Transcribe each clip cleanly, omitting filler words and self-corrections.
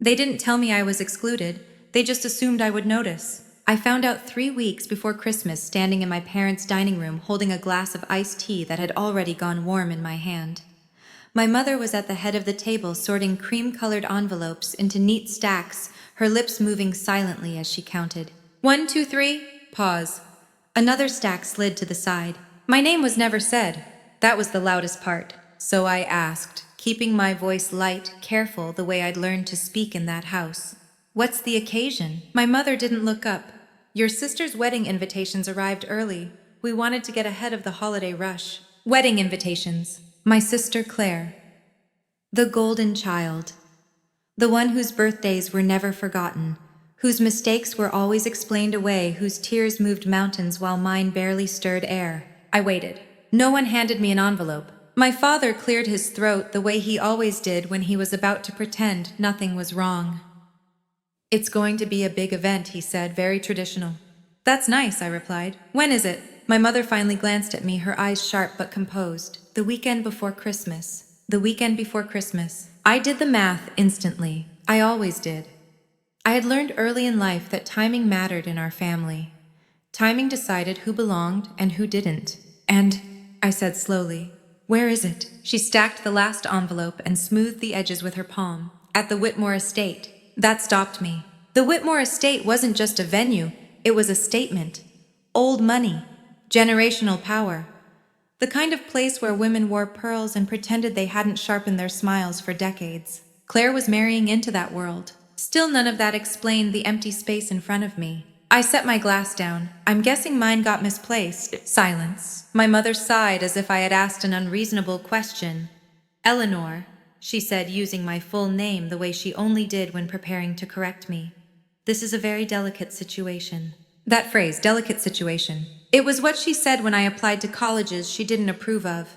They didn't tell me I was excluded. They just assumed I would notice. I found out 3 weeks before Christmas, standing in my parents' dining room holding a glass of iced tea that had already gone warm in my hand. My mother was at the head of the table sorting cream-colored envelopes into neat stacks, her lips moving silently as she counted. 1, 2, 3, pause. Another stack slid to the side. My name was never said. That was the loudest part. So I asked, keeping my voice light, careful, the way I'd learned to speak in that house. What's the occasion? My mother didn't look up. Your sister's wedding invitations arrived early. We wanted to get ahead of the holiday rush. Wedding invitations. My sister Claire. The golden child. The one whose birthdays were never forgotten, whose mistakes were always explained away, whose tears moved mountains while mine barely stirred air. I waited. No one handed me an envelope. My father cleared his throat the way he always did when he was about to pretend nothing was wrong. It's going to be a big event, he said, very traditional. That's nice, I replied. When is it? My mother finally glanced at me, her eyes sharp but composed. The weekend before Christmas. The weekend before Christmas. I did the math instantly. I always did. I had learned early in life that timing mattered in our family. Timing decided who belonged and who didn't. And, I said slowly, where is it? She stacked the last envelope and smoothed the edges with her palm. At the Whitmore estate. That stopped me. The Whitmore estate wasn't just a venue, it was a statement. Old money. Generational power. The kind of place where women wore pearls and pretended they hadn't sharpened their smiles for decades. Claire was marrying into that world. Still, none of that explained the empty space in front of me. I set my glass down. I'm guessing mine got misplaced. Silence. My mother sighed as if I had asked an unreasonable question. Eleanor, she said, using my full name the way she only did when preparing to correct me. This is a very delicate situation. That phrase, delicate situation. It was what she said when I applied to colleges she didn't approve of.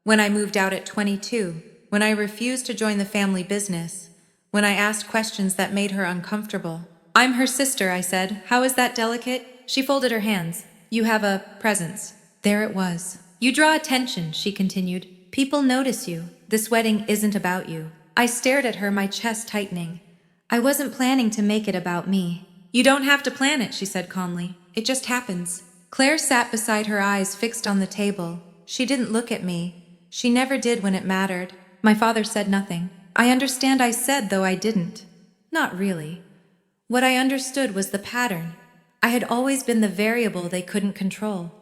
When I moved out at 22. When I refused to join the family business. When I asked questions that made her uncomfortable. I'm her sister, I said. How is that delicate? She folded her hands. You have a presence. There it was. You draw attention, she continued. People notice you. This wedding isn't about you. I stared at her, my chest tightening. I wasn't planning to make it about me. You don't have to plan it, she said calmly. It just happens. Claire sat beside her, eyes fixed on the table. She didn't look at me. She never did when it mattered. My father said nothing. I understand, I said, though I didn't. Not really. What I understood was the pattern. I had always been the variable they couldn't control.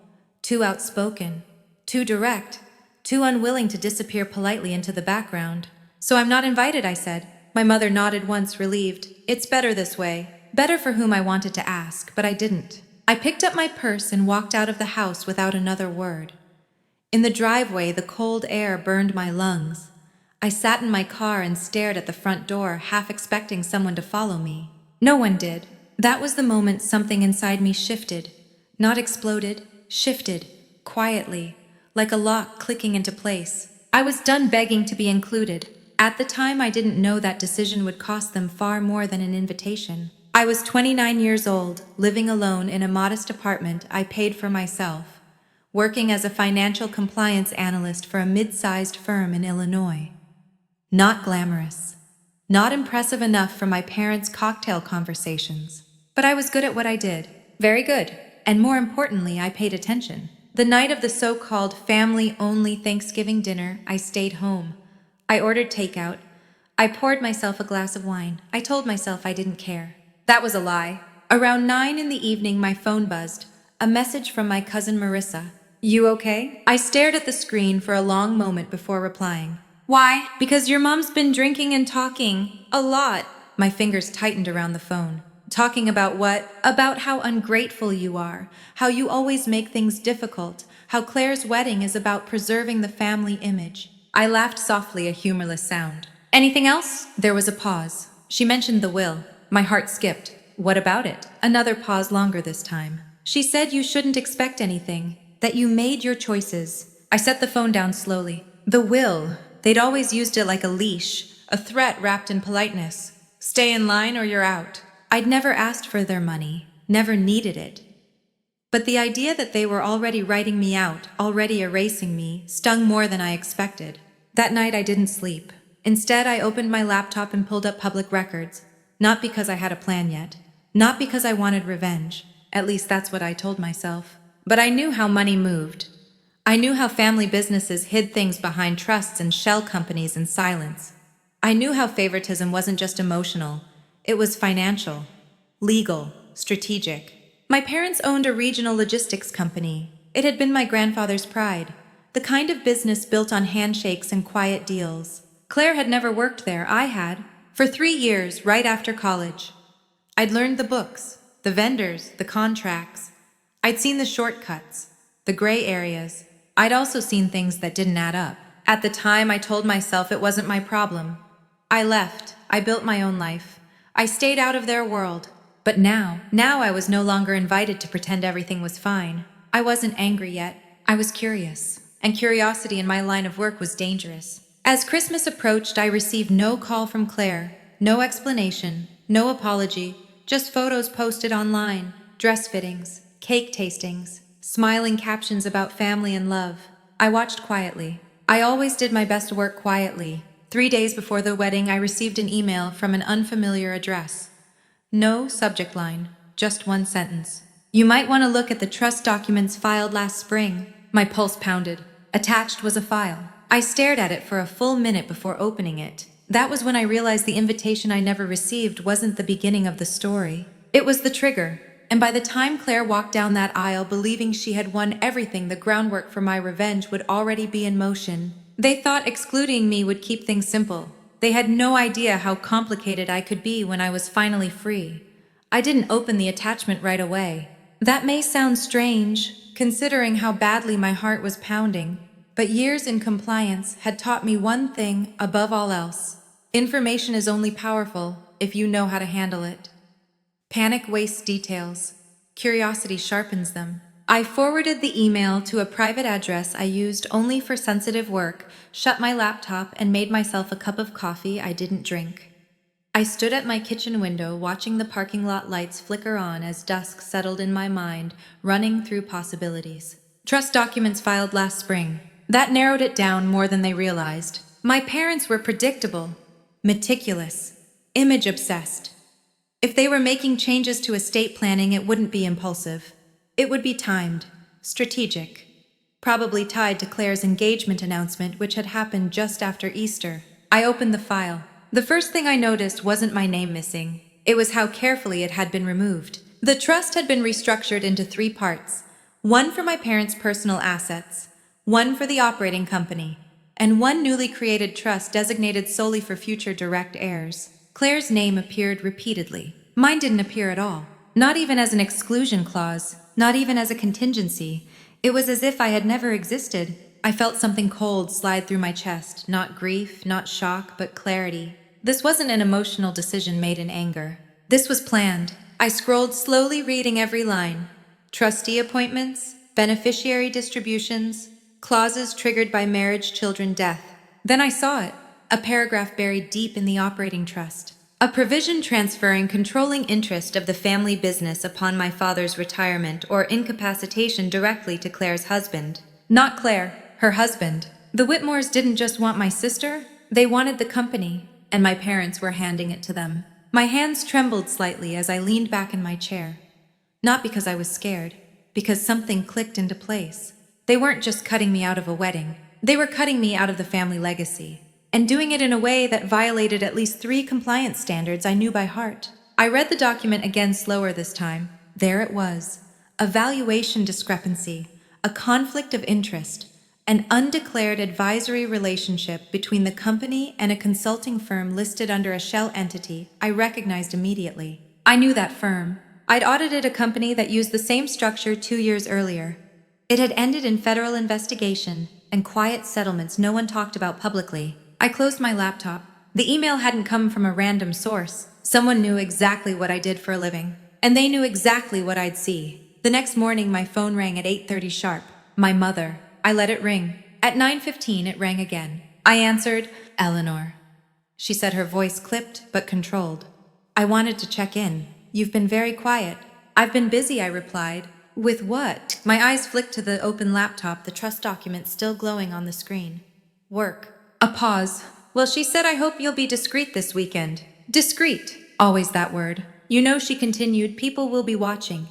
Too outspoken. Too direct. Too unwilling to disappear politely into the background. So I'm not invited, I said. My mother nodded once, relieved. It's better this way. Better for whom I wanted to ask, but I didn't. I picked up my purse and walked out of the house without another word. In the driveway, the cold air burned my lungs. I sat in my car and stared at the front door, half expecting someone to follow me. No one did. That was the moment something inside me shifted. Not exploded, shifted, quietly, like a lock clicking into place. I was done begging to be included. At the time, I didn't know that decision would cost them far more than an invitation. I was 29 years old, living alone in a modest apartment I paid for myself, working as a financial compliance analyst for a mid-sized firm in Illinois. Not glamorous. Not impressive enough for my parents' cocktail conversations. But I was good at what I did. Very good. And more importantly, I paid attention. The night of the so-called family-only Thanksgiving dinner, I stayed home. I ordered takeout. I poured myself a glass of wine. I told myself I didn't care. That was a lie. Around 9 in the evening, my phone buzzed. A message from my cousin Marissa. You okay? I stared at the screen for a long moment before replying. Why? Because your mom's been drinking and talking. A lot. My fingers tightened around the phone. Talking about what? About how ungrateful you are. How you always make things difficult. How Claire's wedding is about preserving the family image. I laughed softly, a humorless sound. Anything else? There was a pause. She mentioned the will. My heart skipped. What about it? Another pause, longer this time. She said you shouldn't expect anything. That you made your choices. I set the phone down slowly. The will. They'd always used it like a leash. A threat wrapped in politeness. Stay in line or you're out. I'd never asked for their money. Never needed it. But the idea that they were already writing me out, already erasing me, stung more than I expected. That night I didn't sleep. Instead, I opened my laptop and pulled up public records. Not because I had a plan yet. Not because I wanted revenge. At least that's what I told myself. But I knew how money moved. I knew how family businesses hid things behind trusts and shell companies in silence. I knew how favoritism wasn't just emotional. It was financial, legal, strategic. My parents owned a regional logistics company. It had been my grandfather's pride. The kind of business built on handshakes and quiet deals. Claire had never worked there, I had. For 3 years, right after college. I'd learned the books, the vendors, the contracts. I'd seen the shortcuts, the gray areas. I'd also seen things that didn't add up. At the time, I told myself it wasn't my problem. I left. I built my own life. I stayed out of their world. But now I was no longer invited to pretend everything was fine. I wasn't angry yet. I was curious. And curiosity in my line of work was dangerous. As Christmas approached, I received no call from Claire, no explanation, no apology, just photos posted online, dress fittings, cake tastings, smiling captions about family and love. I watched quietly. I always did my best to work quietly. 3 days before the wedding, I received an email from an unfamiliar address. No subject line, just one sentence. You might want to look at the trust documents filed last spring. My pulse pounded. Attached was a file. I stared at it for a full minute before opening it. That was when I realized the invitation I never received wasn't the beginning of the story. It was the trigger. And by the time Claire walked down that aisle believing she had won everything, the groundwork for my revenge would already be in motion. They thought excluding me would keep things simple. They had no idea how complicated I could be when I was finally free. I didn't open the attachment right away. That may sound strange, considering how badly my heart was pounding, but years in compliance had taught me one thing above all else. Information is only powerful if you know how to handle it. Panic wastes details. Curiosity sharpens them. I forwarded the email to a private address I used only for sensitive work, shut my laptop, and made myself a cup of coffee I didn't drink. I stood at my kitchen window watching the parking lot lights flicker on as dusk settled in my mind, running through possibilities. Trust documents filed last spring. That narrowed it down more than they realized. My parents were predictable, meticulous, image-obsessed. If they were making changes to estate planning, it wouldn't be impulsive. It would be timed, strategic, probably tied to Claire's engagement announcement, which had happened just after Easter. I opened the file. The first thing I noticed wasn't my name missing. It was how carefully it had been removed. The trust had been restructured into 3 parts. One for my parents' personal assets, one for the operating company, and one newly created trust designated solely for future direct heirs. Claire's name appeared repeatedly. Mine didn't appear at all. Not even as an exclusion clause, not even as a contingency. It was as if I had never existed. I felt something cold slide through my chest, not grief, not shock, but clarity. This wasn't an emotional decision made in anger. This was planned. I scrolled slowly, reading every line. Trustee appointments, beneficiary distributions, clauses triggered by marriage, children, death. Then I saw it, a paragraph buried deep in the operating trust. A provision transferring controlling interest of the family business upon my father's retirement or incapacitation directly to Claire's husband. Not Claire, her husband. The Whitmores didn't just want my sister, they wanted the company, and my parents were handing it to them. My hands trembled slightly as I leaned back in my chair. Not because I was scared, because something clicked into place. They weren't just cutting me out of a wedding. They were cutting me out of the family legacy, and doing it in a way that violated at least 3 compliance standards I knew by heart. I read the document again, slower this time. There it was. A valuation discrepancy, a conflict of interest, an undeclared advisory relationship between the company and a consulting firm listed under a shell entity I recognized immediately. I knew that firm. I'd audited a company that used the same structure 2 years earlier. It had ended in federal investigation and quiet settlements no one talked about publicly. I closed my laptop. The email hadn't come from a random source. Someone knew exactly what I did for a living, and they knew exactly what I'd see. The next morning, my phone rang at 8:30 sharp. My mother. I let it ring. At 9:15, it rang again. I answered. Eleanor. She said, her voice clipped but controlled. I wanted to check in. You've been very quiet. I've been busy, I replied. With what? My eyes flicked to the open laptop, the trust document still glowing on the screen. Work. A pause. Well, she said I hope you'll be discreet this weekend. Discreet. Always that word. You know, she continued, people will be watching.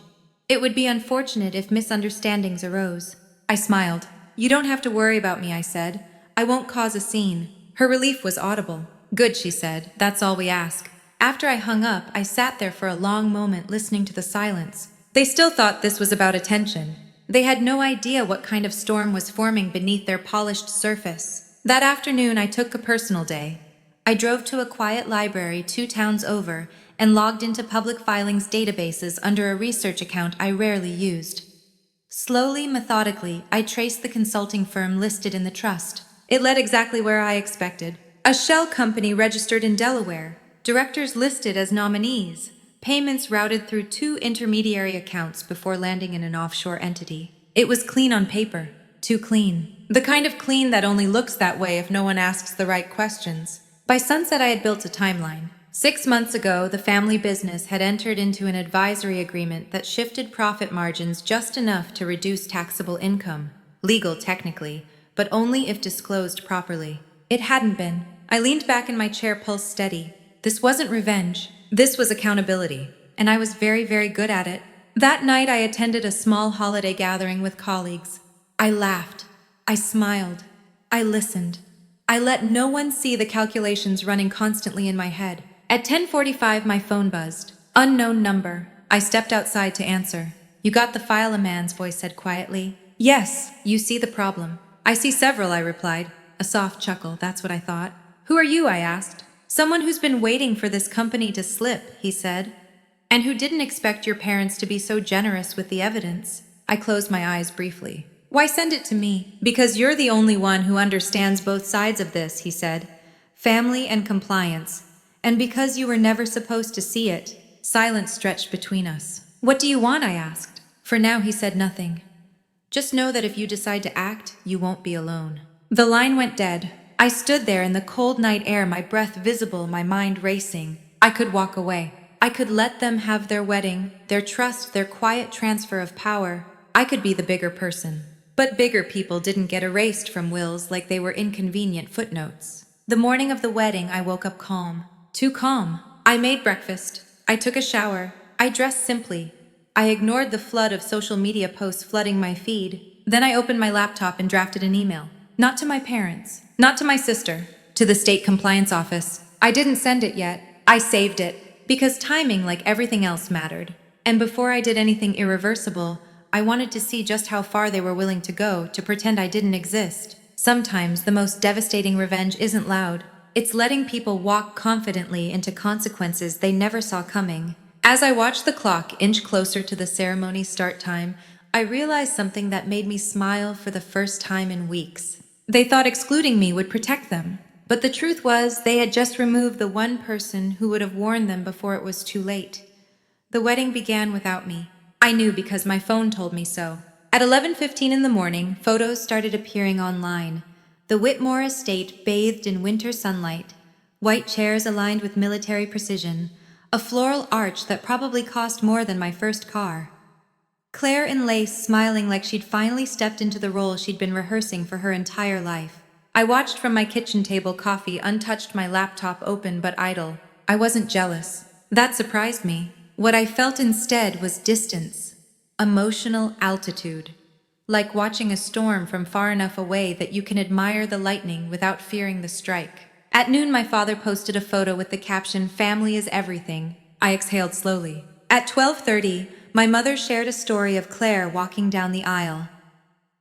It would be unfortunate if misunderstandings arose. I smiled. You don't have to worry about me, I said. I won't cause a scene. Her relief was audible. Good, she said. That's all we ask. After I hung up, I sat there for a long moment listening to the silence. They still thought this was about attention. They had no idea what kind of storm was forming beneath their polished surface. That afternoon, I took a personal day. I drove to a quiet library 2 towns over and logged into public filings databases under a research account I rarely used. Slowly, methodically, I traced the consulting firm listed in the trust. It led exactly where I expected. A shell company registered in Delaware, directors listed as nominees, payments routed through 2 intermediary accounts before landing in an offshore entity. It was clean on paper, too clean. The kind of clean that only looks that way if no one asks the right questions. By sunset, I had built a timeline. 6 months ago, the family business had entered into an advisory agreement that shifted profit margins just enough to reduce taxable income. Legal, technically, but only if disclosed properly. It hadn't been. I leaned back in my chair, pulse steady. This wasn't revenge. This was accountability. And I was very, very good at it. That night, I attended a small holiday gathering with colleagues. I laughed. I smiled. I listened. I let no one see the calculations running constantly in my head. At 10:45, my phone buzzed. Unknown number. I stepped outside to answer. You got the file, a man's voice said quietly. Yes, you see the problem. I see several, I replied. A soft chuckle, that's what I thought. Who are you, I asked. Someone who's been waiting for this company to slip, he said. And who didn't expect your parents to be so generous with the evidence. I closed my eyes briefly. Why send it to me? Because you're the only one who understands both sides of this, he said. Family and compliance. And because you were never supposed to see it, silence stretched between us. What do you want, I asked. For now, he said nothing. Just know that if you decide to act, you won't be alone. The line went dead. I stood there in the cold night air, my breath visible, my mind racing. I could walk away. I could let them have their wedding, their trust, their quiet transfer of power. I could be the bigger person. But bigger people didn't get erased from wills like they were inconvenient footnotes. The morning of the wedding, I woke up calm. Too calm. I made breakfast. I took a shower. I dressed simply. I ignored the flood of social media posts flooding my feed. Then I opened my laptop and drafted an email. Not to my parents. Not to my sister. To the state compliance office. I didn't send it yet. I saved it. Because timing, like everything else, mattered. And before I did anything irreversible, I wanted to see just how far they were willing to go to pretend I didn't exist. Sometimes the most devastating revenge isn't loud. It's letting people walk confidently into consequences they never saw coming. As I watched the clock inch closer to the ceremony's start time, I realized something that made me smile for the first time in weeks. They thought excluding me would protect them. But the truth was, they had just removed the one person who would have warned them before it was too late. The wedding began without me. I knew because my phone told me so. At 11:15 in the morning, photos started appearing online. The Whitmore estate bathed in winter sunlight, white chairs aligned with military precision, a floral arch that probably cost more than my first car. Claire in lace smiling like she'd finally stepped into the role she'd been rehearsing for her entire life. I watched from my kitchen table, coffee untouched, my laptop open but idle. I wasn't jealous. That surprised me. What I felt instead was distance, emotional altitude, like watching a storm from far enough away that you can admire the lightning without fearing the strike. At noon, my father posted a photo with the caption, "Family is everything." I exhaled slowly. At 12:30, my mother shared a story of Claire walking down the aisle.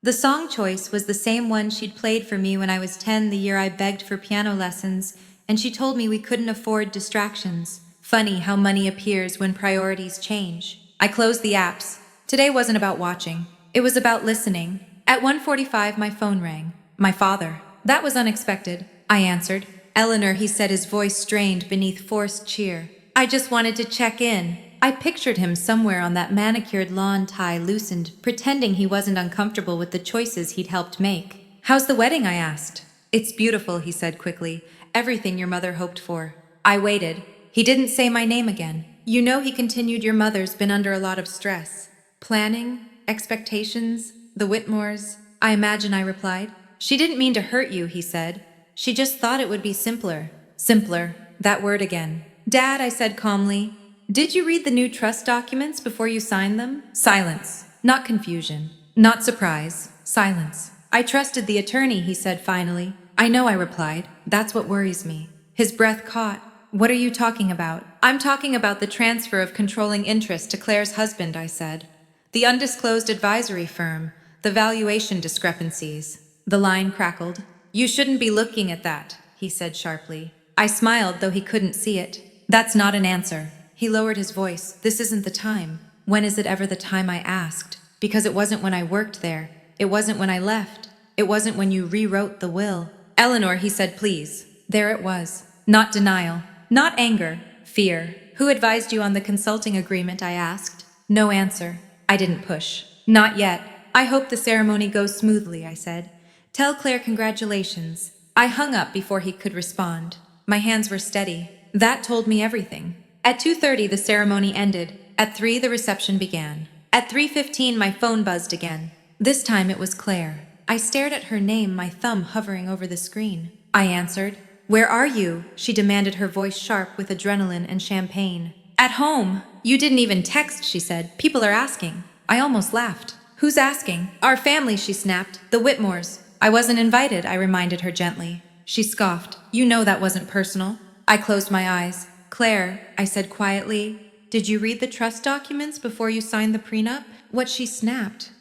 The song choice was the same one she'd played for me when I was 10, the year I begged for piano lessons, and she told me we couldn't afford distractions. Funny how money appears when priorities change. I closed the apps. Today wasn't about watching. It was about listening. At 1:45, my phone rang. My father. That was unexpected. I answered. Eleanor, he said, his voice strained beneath forced cheer. I just wanted to check in. I pictured him somewhere on that manicured lawn, tie loosened, pretending he wasn't uncomfortable with the choices he'd helped make. How's the wedding, I asked. It's beautiful, he said quickly. Everything your mother hoped for. I waited. He didn't say my name again. You know, he continued, your mother's been under a lot of stress. Planning, expectations, the Whitmores. I imagine, I replied. She didn't mean to hurt you, he said. She just thought it would be simpler. Simpler. That word again. Dad, I said calmly, did you read the new trust documents before you signed them? Silence. Not confusion. Not surprise. Silence. I trusted the attorney, he said finally. I know, I replied. That's what worries me. His breath caught. What are you talking about? I'm talking about the transfer of controlling interest to Claire's husband, I said. The undisclosed advisory firm. The valuation discrepancies. The line crackled. You shouldn't be looking at that, he said sharply. I smiled, though he couldn't see it. That's not an answer. He lowered his voice. This isn't the time. When is it ever the time, I asked? Because it wasn't when I worked there. It wasn't when I left. It wasn't when you rewrote the will. Eleanor, he said, please. There it was. Not denial. Not anger. Fear. Who advised you on the consulting agreement, I asked. No answer. I didn't push. Not yet. I hope the ceremony goes smoothly, I said. Tell Claire congratulations. I hung up before he could respond. My hands were steady. That told me everything. At 2:30 the ceremony ended. At 3 the reception began. At 3:15 my phone buzzed again. This time it was Claire. I stared at her name, my thumb hovering over the screen. I answered. Where are you? She demanded, her voice sharp with adrenaline and champagne. At home. You didn't even text, she said. People are asking. I almost laughed. Who's asking? Our family, she snapped. The Whitmores. I wasn't invited, I reminded her gently. She scoffed. You know that wasn't personal. I closed my eyes. Claire, I said quietly, did you read the trust documents before you signed the prenup? What? She snapped.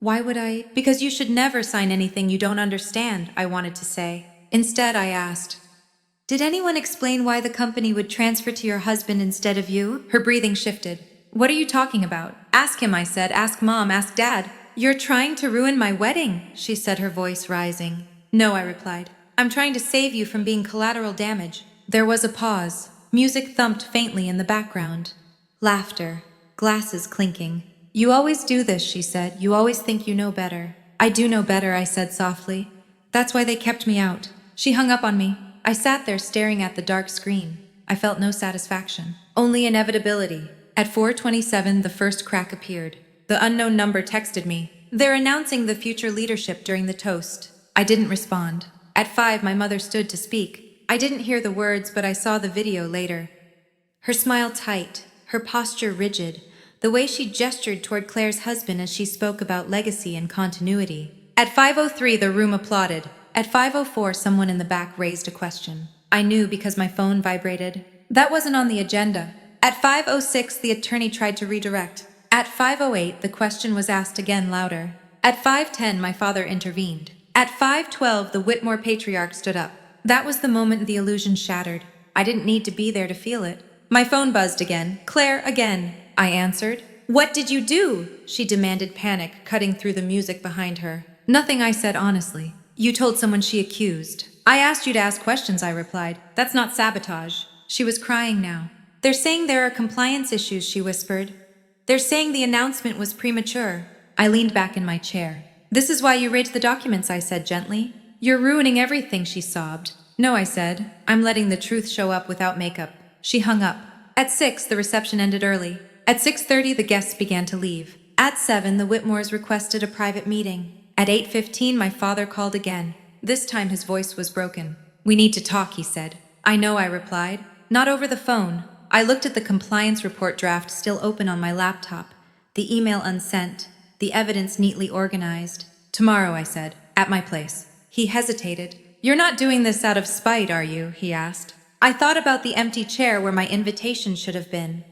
Why would I? Because you should never sign anything you don't understand, I wanted to say. Instead, I asked, did anyone explain why the company would transfer to your husband instead of you? Her breathing shifted. What are you talking about? Ask him, I said. Ask Mom, ask Dad. You're trying to ruin my wedding, she said, her voice rising. No, I replied. I'm trying to save you from being collateral damage. There was a pause. Music thumped faintly in the background. Laughter. Glasses clinking. You always do this, she said. You always think you know better. I do know better, I said softly. That's why they kept me out. She hung up on me. I sat there staring at the dark screen. I felt no satisfaction. Only inevitability. At 4:27, the first crack appeared. The unknown number texted me. They're announcing the future leadership during the toast. I didn't respond. At 5, my mother stood to speak. I didn't hear the words, but I saw the video later. Her smile tight, her posture rigid, the way she gestured toward Claire's husband as she spoke about legacy and continuity. At 5:03, the room applauded. At 5:04, someone in the back raised a question. I knew because my phone vibrated. That wasn't on the agenda. At 5:06, the attorney tried to redirect. At 5:08, the question was asked again louder. At 5:10, my father intervened. At 5:12, the Whitmore patriarch stood up. That was the moment the illusion shattered. I didn't need to be there to feel it. My phone buzzed again. Claire, again. I answered. What did you do? She demanded, panic cutting through the music behind her. Nothing, I said honestly. You told someone she accused. I asked you to ask questions, I replied. That's not sabotage. She was crying now. They're saying there are compliance issues, she whispered. They're saying the announcement was premature. I leaned back in my chair. This is why you raped the documents, I said gently. You're ruining everything, she sobbed. No, I said. I'm letting the truth show up without makeup. She hung up. At 6, the reception ended early. At 6:30, the guests began to leave. At 7, the Whitmores requested a private meeting. At 8:15, my father called again. This time his voice was broken. We need to talk, he said. I know, I replied. Not over the phone. I looked at the compliance report draft still open on my laptop, the email unsent, the evidence neatly organized. Tomorrow, I said, at my place. He hesitated. You're not doing this out of spite, are you? He asked. I thought about the empty chair where my invitation should have been.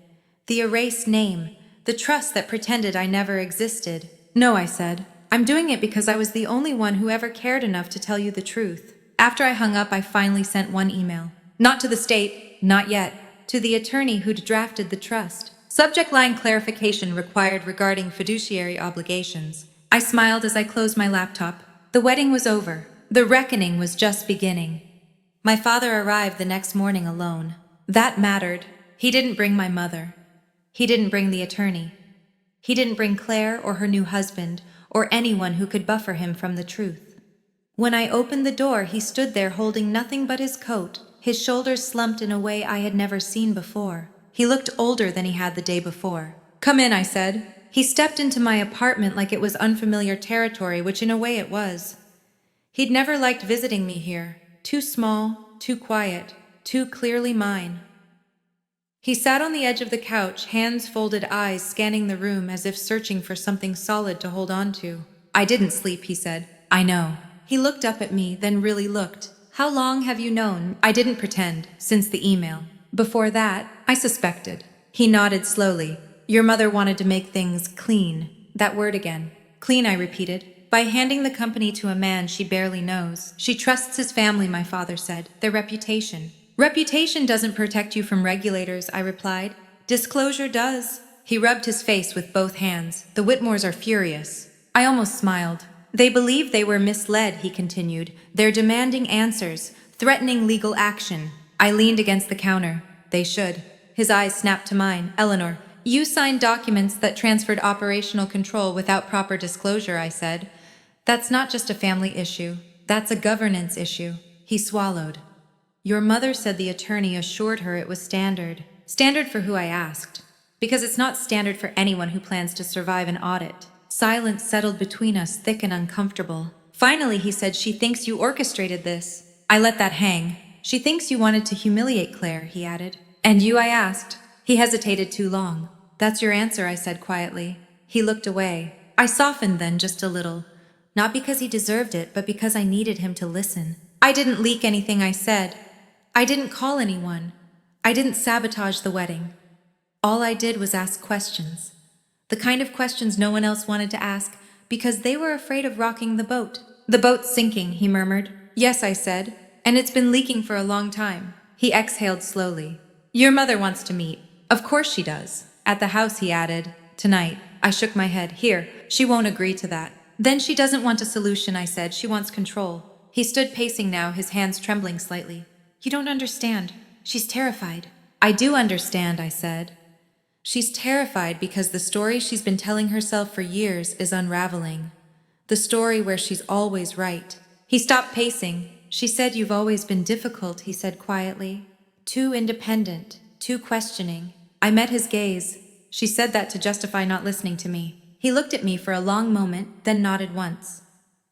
The erased name, the trust that pretended I never existed. No, I said. I'm doing it because I was the only one who ever cared enough to tell you the truth. After I hung up, I finally sent one email. Not to the state, not yet. To the attorney who'd drafted the trust. Subject line clarification required regarding fiduciary obligations. I smiled as I closed my laptop. The wedding was over. The reckoning was just beginning. My father arrived the next morning alone. That mattered. He didn't bring my mother. He didn't bring the attorney. He didn't bring Claire or her new husband, or anyone who could buffer him from the truth. When I opened the door, he stood there holding nothing but his coat, his shoulders slumped in a way I had never seen before. He looked older than he had the day before. Come in, I said. He stepped into my apartment like it was unfamiliar territory, which in a way it was. He'd never liked visiting me here. Too small, too quiet, too clearly mine. He sat on the edge of the couch, hands folded, eyes scanning the room as if searching for something solid to hold on to. I didn't sleep, he said. I know. He looked up at me, then really looked. How long have you known? I didn't pretend, since the email. Before that, I suspected. He nodded slowly. Your mother wanted to make things clean. That word again. Clean, I repeated. By handing the company to a man she barely knows. She trusts his family, my father said. Their reputation. Reputation doesn't protect you from regulators, I replied. Disclosure does. He rubbed his face with both hands. The Whitmores are furious. I almost smiled. They believe they were misled, he continued. They're demanding answers, threatening legal action. I leaned against the counter. They should. His eyes snapped to mine. Eleanor, you signed documents that transferred operational control without proper disclosure, I said. That's not just a family issue. That's a governance issue. He swallowed. Your mother said the attorney assured her it was standard. Standard for who, I asked. Because it's not standard for anyone who plans to survive an audit. Silence settled between us, thick and uncomfortable. Finally, he said, she thinks you orchestrated this. I let that hang. She thinks you wanted to humiliate Claire, he added. And you, I asked. He hesitated too long. That's your answer, I said quietly. He looked away. I softened then just a little. Not because he deserved it, but because I needed him to listen. I didn't leak anything I said. I didn't call anyone. I didn't sabotage the wedding. All I did was ask questions. The kind of questions no one else wanted to ask, because they were afraid of rocking the boat. The boat's sinking, he murmured. Yes, I said, and it's been leaking for a long time. He exhaled slowly. Your mother wants to meet. Of course she does. At the house, he added. Tonight. I shook my head. Here, she won't agree to that. Then she doesn't want a solution, I said. She wants control. He stood pacing now, his hands trembling slightly. You don't understand. She's terrified. I do understand, I said. She's terrified because the story she's been telling herself for years is unraveling. The story where she's always right. He stopped pacing. She said you've always been difficult, he said quietly. Too independent, too questioning. I met his gaze. She said that to justify not listening to me. He looked at me for a long moment, then nodded once.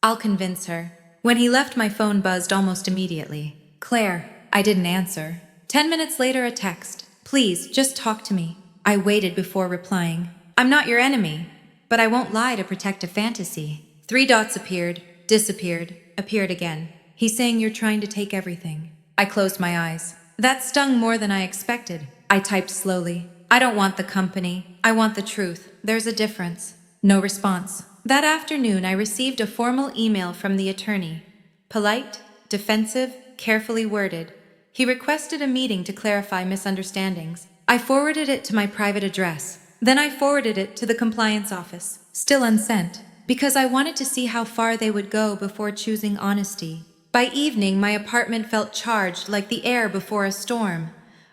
I'll convince her. When he left, my phone buzzed almost immediately. Claire. I didn't answer. 10 minutes later, a text. Please, just talk to me. I waited before replying. I'm not your enemy, but I won't lie to protect a fantasy. 3 dots appeared, disappeared, appeared again. He's saying you're trying to take everything. I closed my eyes. That stung more than I expected. I typed slowly. I don't want the company. I want the truth. There's a difference. No response. That afternoon, I received a formal email from the attorney. Polite, defensive, carefully worded. He requested a meeting to clarify misunderstandings. I forwarded it to my private address. Then I forwarded it to the compliance office, still unsent, because I wanted to see how far they would go before choosing honesty. By evening, my apartment felt charged like the air before a storm.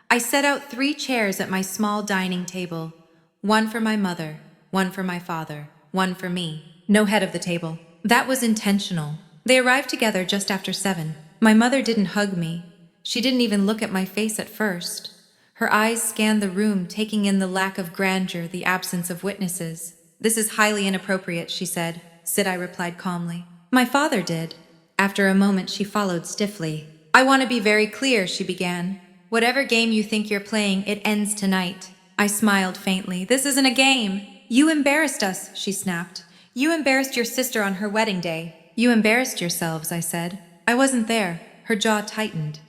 I set out 3 chairs at my small dining table. 1 for my mother, 1 for my father, 1 for me. No head of the table. That was intentional. They arrived together just after 7. My mother didn't hug me. She didn't even look at my face at first. Her eyes scanned the room, taking in the lack of grandeur, the absence of witnesses. This is highly inappropriate, she said. Sit, I replied calmly. My father did. After a moment, she followed stiffly. I want to be very clear, she began. Whatever game you think you're playing, it ends tonight. I smiled faintly. This isn't a game. You embarrassed us, she snapped. You embarrassed your sister on her wedding day. You embarrassed yourselves, I said. I wasn't there. Her jaw tightened.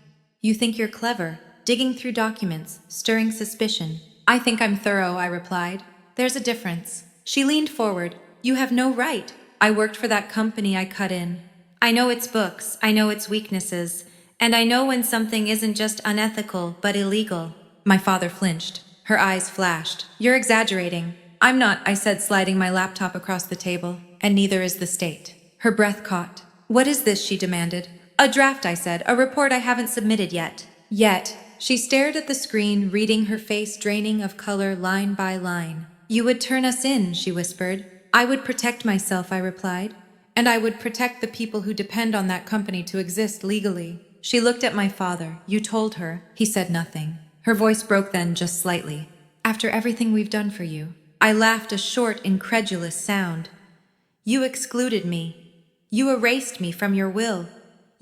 You think you're clever, digging through documents, stirring suspicion. I think I'm thorough, I replied. There's a difference. She leaned forward. You have no right. I worked for that company I cut in. I know its books, I know its weaknesses, and I know when something isn't just unethical, but illegal. My father flinched. Her eyes flashed. You're exaggerating. I'm not, I said, sliding my laptop across the table. And neither is the state. Her breath caught. What is this, she demanded. A draft, I said. A report I haven't submitted yet. Yet. She stared at the screen, reading, her face draining of color line by line. You would turn us in, she whispered. I would protect myself, I replied. And I would protect the people who depend on that company to exist legally. She looked at my father. You told her. He said nothing. Her voice broke then, just slightly. After everything we've done for you. I laughed, a short, incredulous sound. You excluded me. You erased me from your will.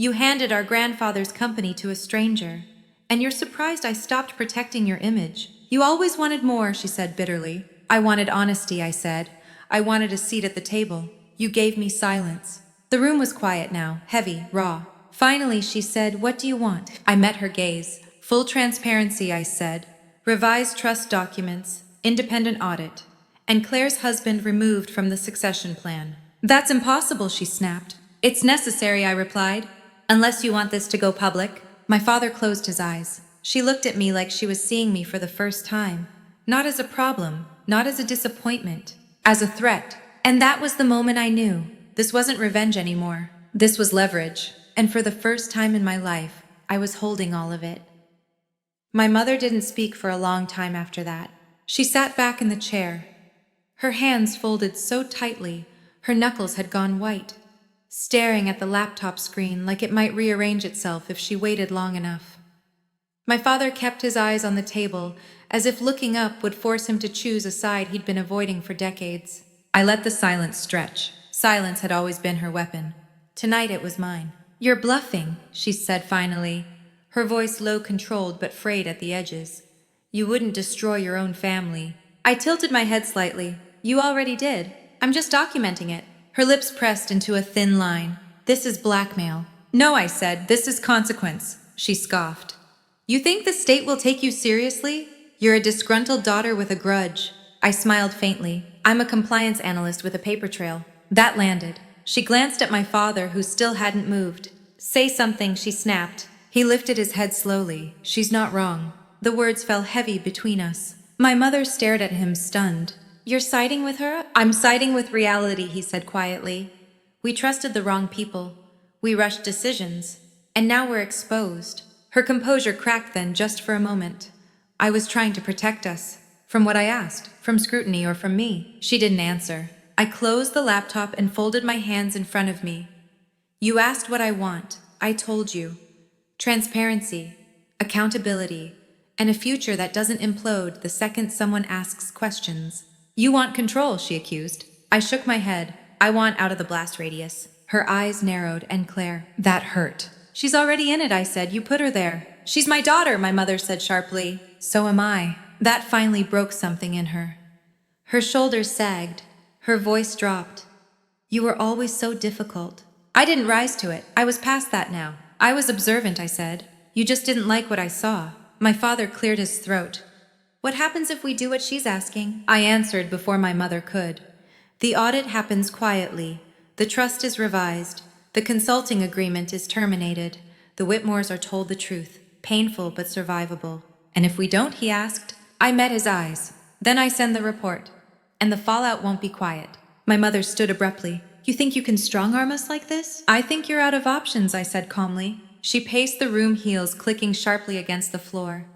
You handed our grandfather's company to a stranger, and you're surprised I stopped protecting your image. You always wanted more, she said bitterly. I wanted honesty, I said. I wanted a seat at the table. You gave me silence. The room was quiet now, heavy, raw. Finally, she said, what do you want? I met her gaze. Full transparency, I said. Revised trust documents, independent audit, and Claire's husband removed from the succession plan. That's impossible, she snapped. It's necessary, I replied. Unless you want this to go public. My father closed his eyes. She looked at me like she was seeing me for the first time. Not as a problem, not as a disappointment, as a threat. And that was the moment I knew. This wasn't revenge anymore. This was leverage. And for the first time in my life, I was holding all of it. My mother didn't speak for a long time after that. She sat back in the chair. Her hands folded so tightly, her knuckles had gone white, staring at the laptop screen like it might rearrange itself if she waited long enough. My father kept his eyes on the table, as if looking up would force him to choose a side he'd been avoiding for decades. I let the silence stretch. Silence had always been her weapon. Tonight it was mine. You're bluffing, she said finally, her voice low, controlled but frayed at the edges. You wouldn't destroy your own family. I tilted my head slightly. You already did. I'm just documenting it. Her lips pressed into a thin line. This is blackmail. No, I said, this is consequence. She scoffed. You think the state will take you seriously? You're a disgruntled daughter with a grudge. I smiled faintly. I'm a compliance analyst with a paper trail. That landed. She glanced at my father, who still hadn't moved. Say something, she snapped. He lifted his head slowly. She's not wrong. The words fell heavy between us. My mother stared at him, stunned. You're siding with her? I'm siding with reality, he said quietly. We trusted the wrong people. We rushed decisions. And now we're exposed. Her composure cracked then, just for a moment. I was trying to protect us. From what I asked, from scrutiny or from me. She didn't answer. I closed the laptop and folded my hands in front of me. You asked what I want. I told you. Transparency, accountability, and a future that doesn't implode the second someone asks questions. You want control, she accused. I shook my head. I want out of the blast radius. Her eyes narrowed, and Claire, that hurt. She's already in it, I said. You put her there. She's my daughter, my mother said sharply. So am I. That finally broke something in her. Her shoulders sagged. Her voice dropped. You were always so difficult. I didn't rise to it. I was past that now. I was observant, I said. You just didn't like what I saw. My father cleared his throat. What happens if we do what she's asking? I answered before my mother could. The audit happens quietly. The trust is revised. The consulting agreement is terminated. The Whitmores are told the truth. Painful but survivable. And if we don't, he asked. I met his eyes. Then I send the report. And the fallout won't be quiet. My mother stood abruptly. You think you can strong-arm us like this? I think you're out of options, I said calmly. She paced the room, heels clicking sharply against the floor.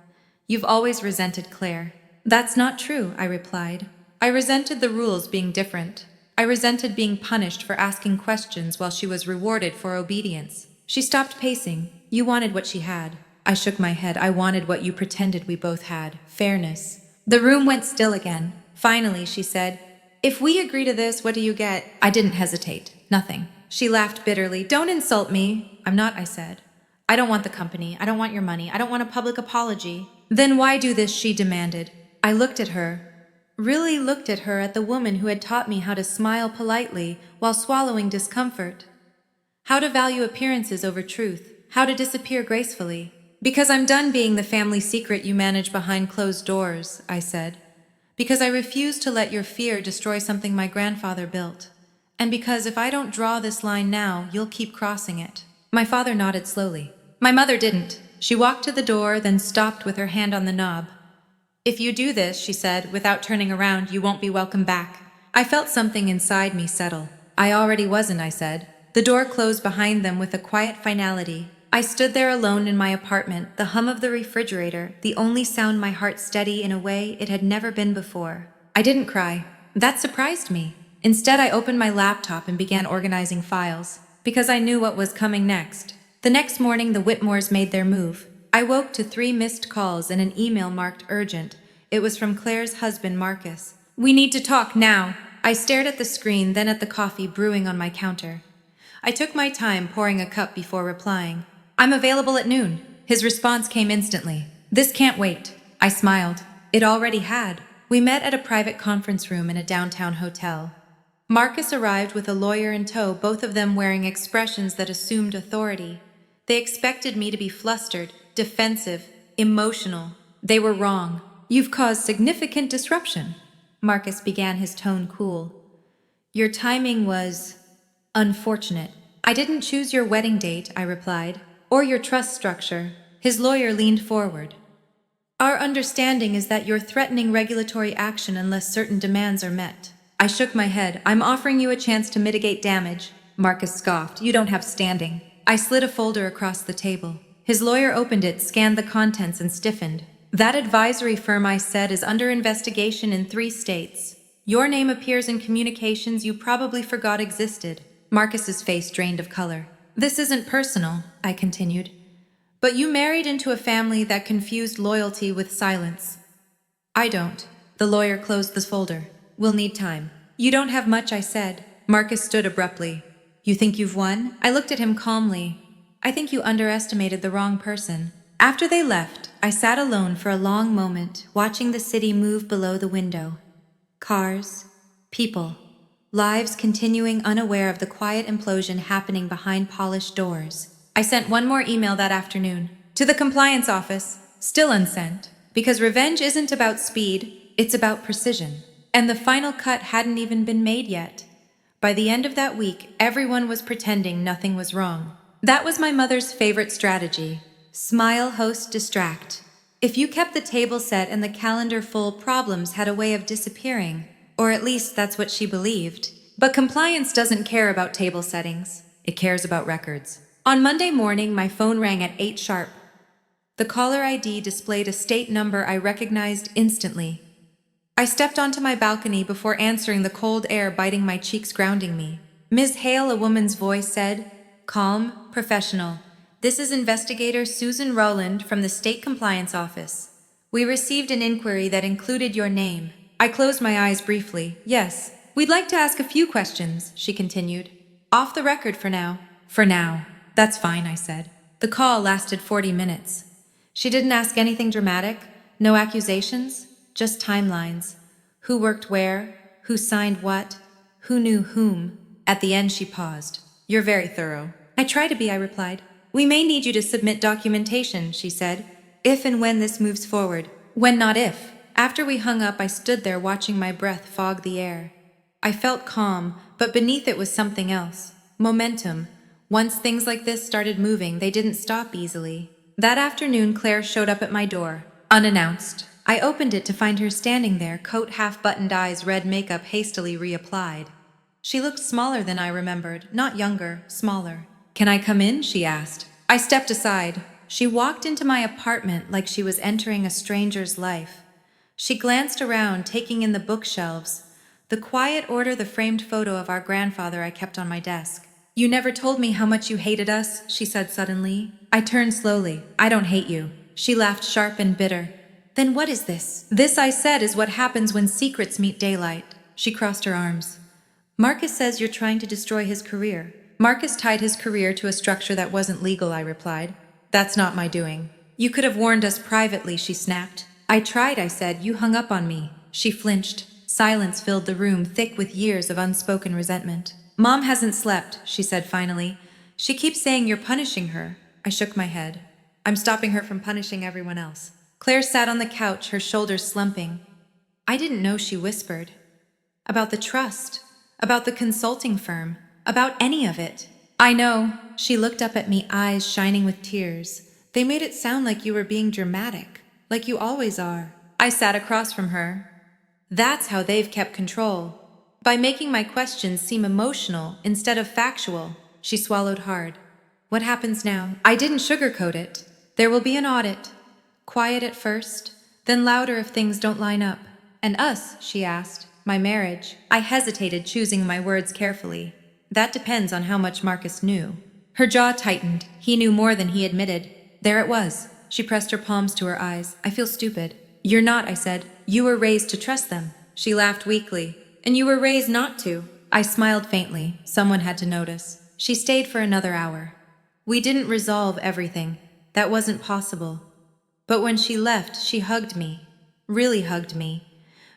You've always resented Claire. That's not true, I replied. I resented the rules being different. I resented being punished for asking questions while she was rewarded for obedience. She stopped pacing. You wanted what she had. I shook my head. I wanted what you pretended we both had. Fairness. The room went still again. Finally, she said, if we agree to this, what do you get? I didn't hesitate. Nothing. She laughed bitterly. Don't insult me. I'm not, I said. I don't want the company. I don't want your money. I don't want a public apology. Then why do this? She demanded. I looked at her. Really looked at her, at the woman who had taught me how to smile politely while swallowing discomfort. How to value appearances over truth. How to disappear gracefully. Because I'm done being the family secret you manage behind closed doors, I said. Because I refuse to let your fear destroy something my grandfather built. And because if I don't draw this line now, you'll keep crossing it. My father nodded slowly. My mother didn't. She walked to the door, then stopped with her hand on the knob. If you do this, she said, without turning around, you won't be welcome back. I felt something inside me settle. I already wasn't, I said. The door closed behind them with a quiet finality. I stood there alone in my apartment, the hum of the refrigerator, the only sound my heart steady in a way it had never been before. I didn't cry. That surprised me. Instead, I opened my laptop and began organizing files, because I knew what was coming next. The next morning, the Whitmores made their move. I woke to 3 missed calls and an email marked urgent. It was from Claire's husband, Marcus. We need to talk now. I stared at the screen, then at the coffee brewing on my counter. I took my time pouring a cup before replying. I'm available at noon. His response came instantly. This can't wait. I smiled. It already had. We met at a private conference room in a downtown hotel. Marcus arrived with a lawyer in tow, both of them wearing expressions that assumed authority. They expected me to be flustered, defensive, emotional. They were wrong. You've caused significant disruption. Marcus began, his tone cool. Your timing was unfortunate. I didn't choose your wedding date, I replied, or your trust structure. His lawyer leaned forward. Our understanding is that you're threatening regulatory action unless certain demands are met. I shook my head. I'm offering you a chance to mitigate damage. Marcus scoffed. You don't have standing. I slid a folder across the table. His lawyer opened it, scanned the contents, and stiffened. That advisory firm, I said, is under investigation in 3 states. Your name appears in communications you probably forgot existed. Marcus's face drained of color. This isn't personal, I continued. But you married into a family that confused loyalty with silence. I don't. The lawyer closed the folder. We'll need time. You don't have much, I said. Marcus stood abruptly. You think you've won? I looked at him calmly. I think you underestimated the wrong person. After they left, I sat alone for a long moment, watching the city move below the window. Cars, people, lives continuing, unaware of the quiet implosion happening behind polished doors. I sent one more email that afternoon, to the compliance office, still unsent, because revenge isn't about speed, it's about precision. And the final cut hadn't even been made yet. By the end of that week, everyone was pretending nothing was wrong. That was my mother's favorite strategy. Smile, host, distract. If you kept the table set and the calendar full, problems had a way of disappearing, or at least that's what she believed. But compliance doesn't care about table settings. It cares about records. On Monday morning, my phone rang at 8 sharp. The caller ID displayed a state number I recognized instantly. I stepped onto my balcony before answering, the cold air biting my cheeks, grounding me. Ms. Hale, a woman's voice said, calm, professional. This is Investigator Susan Rowland from the State Compliance Office. We received an inquiry that included your name. I closed my eyes briefly. Yes, we'd like to ask a few questions, she continued. Off the record for now. For now. That's fine, I said. The call lasted 40 minutes. She didn't ask anything dramatic, no accusations, just timelines. Who worked where, who signed what, who knew whom. At the end, she paused. You're very thorough. I try to be, I replied. We may need you to submit documentation, she said, if and when this moves forward. When, not if. After we hung up, I stood there watching my breath fog the air. I felt calm, but beneath it was something else. Momentum. Once things like this started moving, they didn't stop easily. That afternoon, Claire showed up at my door, unannounced. I opened it to find her standing there, coat half buttoned, eyes red, makeup hastily reapplied. She looked smaller than I remembered, not younger, smaller. Can I come in? She asked. I stepped aside. She walked into my apartment like she was entering a stranger's life. She glanced around, taking in the bookshelves, the quiet order, the framed photo of our grandfather I kept on my desk. You never told me how much you hated us, she said suddenly. I turned slowly. I don't hate you. She laughed, sharp and bitter. Then what is this? This, I said, is what happens when secrets meet daylight. She crossed her arms. Marcus says you're trying to destroy his career. Marcus tied his career to a structure that wasn't legal, I replied. That's not my doing. You could have warned us privately, she snapped. I tried, I said. You hung up on me. She flinched. Silence filled the room, thick with years of unspoken resentment. Mom hasn't slept, she said finally. She keeps saying you're punishing her. I shook my head. I'm stopping her from punishing everyone else. Claire sat on the couch, her shoulders slumping. I didn't know, she whispered. About the trust, about the consulting firm, about any of it. I know. She looked up at me, eyes shining with tears. They made it sound like you were being dramatic, like you always are. I sat across from her. That's how they've kept control. By making my questions seem emotional instead of factual. She swallowed hard. What happens now? I didn't sugarcoat it. There will be an audit. Quiet at first, then louder if things don't line up. And us, she asked. My marriage. I hesitated, choosing my words carefully. That depends on how much Marcus knew. Her jaw tightened. He knew more than he admitted. There it was. She pressed her palms to her eyes. I feel stupid. You're not, I said. You were raised to trust them. She laughed weakly. And you were raised not to. I smiled faintly. Someone had to notice. She stayed for another hour. We didn't resolve everything. That wasn't possible. But when she left, she hugged me. Really hugged me.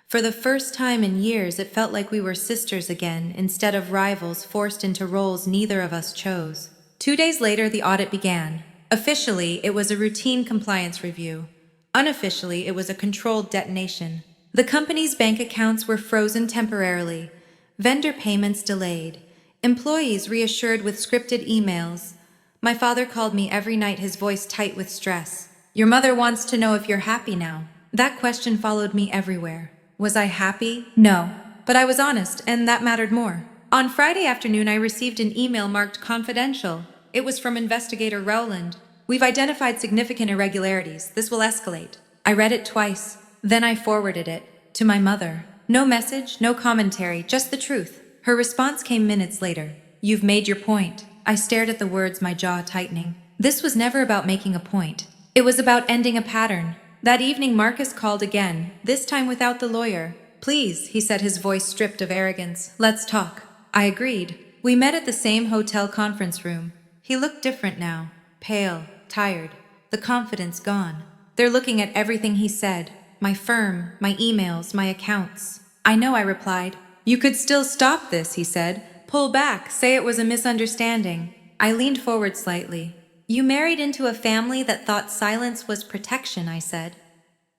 For the first time in years, it felt like we were sisters again, instead of rivals forced into roles neither of us chose. 2 days later, the audit began. Officially, it was a routine compliance review. Unofficially, it was a controlled detonation. The company's bank accounts were frozen temporarily, vendor payments delayed, employees reassured with scripted emails. My father called me every night, his voice tight with stress. "Your mother wants to know if you're happy now." That question followed me everywhere. Was I happy? No. But I was honest, and that mattered more. On Friday afternoon, I received an email marked confidential. It was from investigator Rowland. "We've identified significant irregularities. This will escalate." I read it twice. Then I forwarded it to my mother. No message, no commentary, just the truth. Her response came minutes later. "You've made your point." I stared at the words, my jaw tightening. This was never about making a point. It was about ending a pattern. That evening, Marcus called again, this time without the lawyer. "Please," he said, his voice stripped of arrogance. "Let's talk." I agreed. We met at the same hotel conference room. He looked different now. Pale, tired, the confidence gone. They're looking at everything he said. My firm, my emails, my accounts. "I know," I replied. "You could still stop this," he said. "Pull back, say it was a misunderstanding." I leaned forward slightly. "You married into a family that thought silence was protection," I said.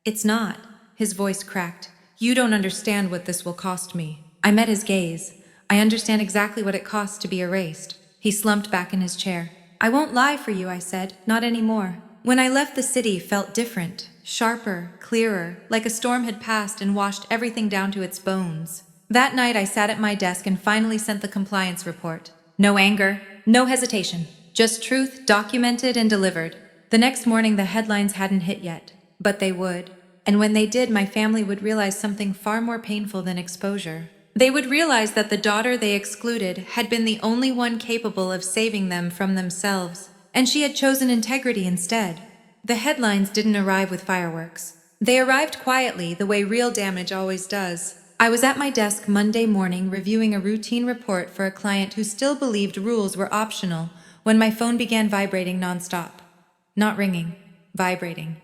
"It's not." His voice cracked. "You don't understand what this will cost me." I met his gaze. "I understand exactly what it costs to be erased." He slumped back in his chair. "I won't lie for you," I said. "Not anymore. When I left, the city felt different, sharper, clearer, like a storm had passed and washed everything down to its bones. That night, I sat at my desk and finally sent the compliance report. No anger, no hesitation, just truth documented and delivered. The next morning, the headlines hadn't hit yet, but they would. And when they did, my family would realize something far more painful than exposure. They would realize that the daughter they excluded had been the only one capable of saving them from themselves, and she had chosen integrity instead. The headlines didn't arrive with fireworks. They arrived quietly, the way real damage always does. I was at my desk Monday morning reviewing a routine report for a client who still believed rules were optional when my phone began vibrating nonstop. Not ringing, vibrating.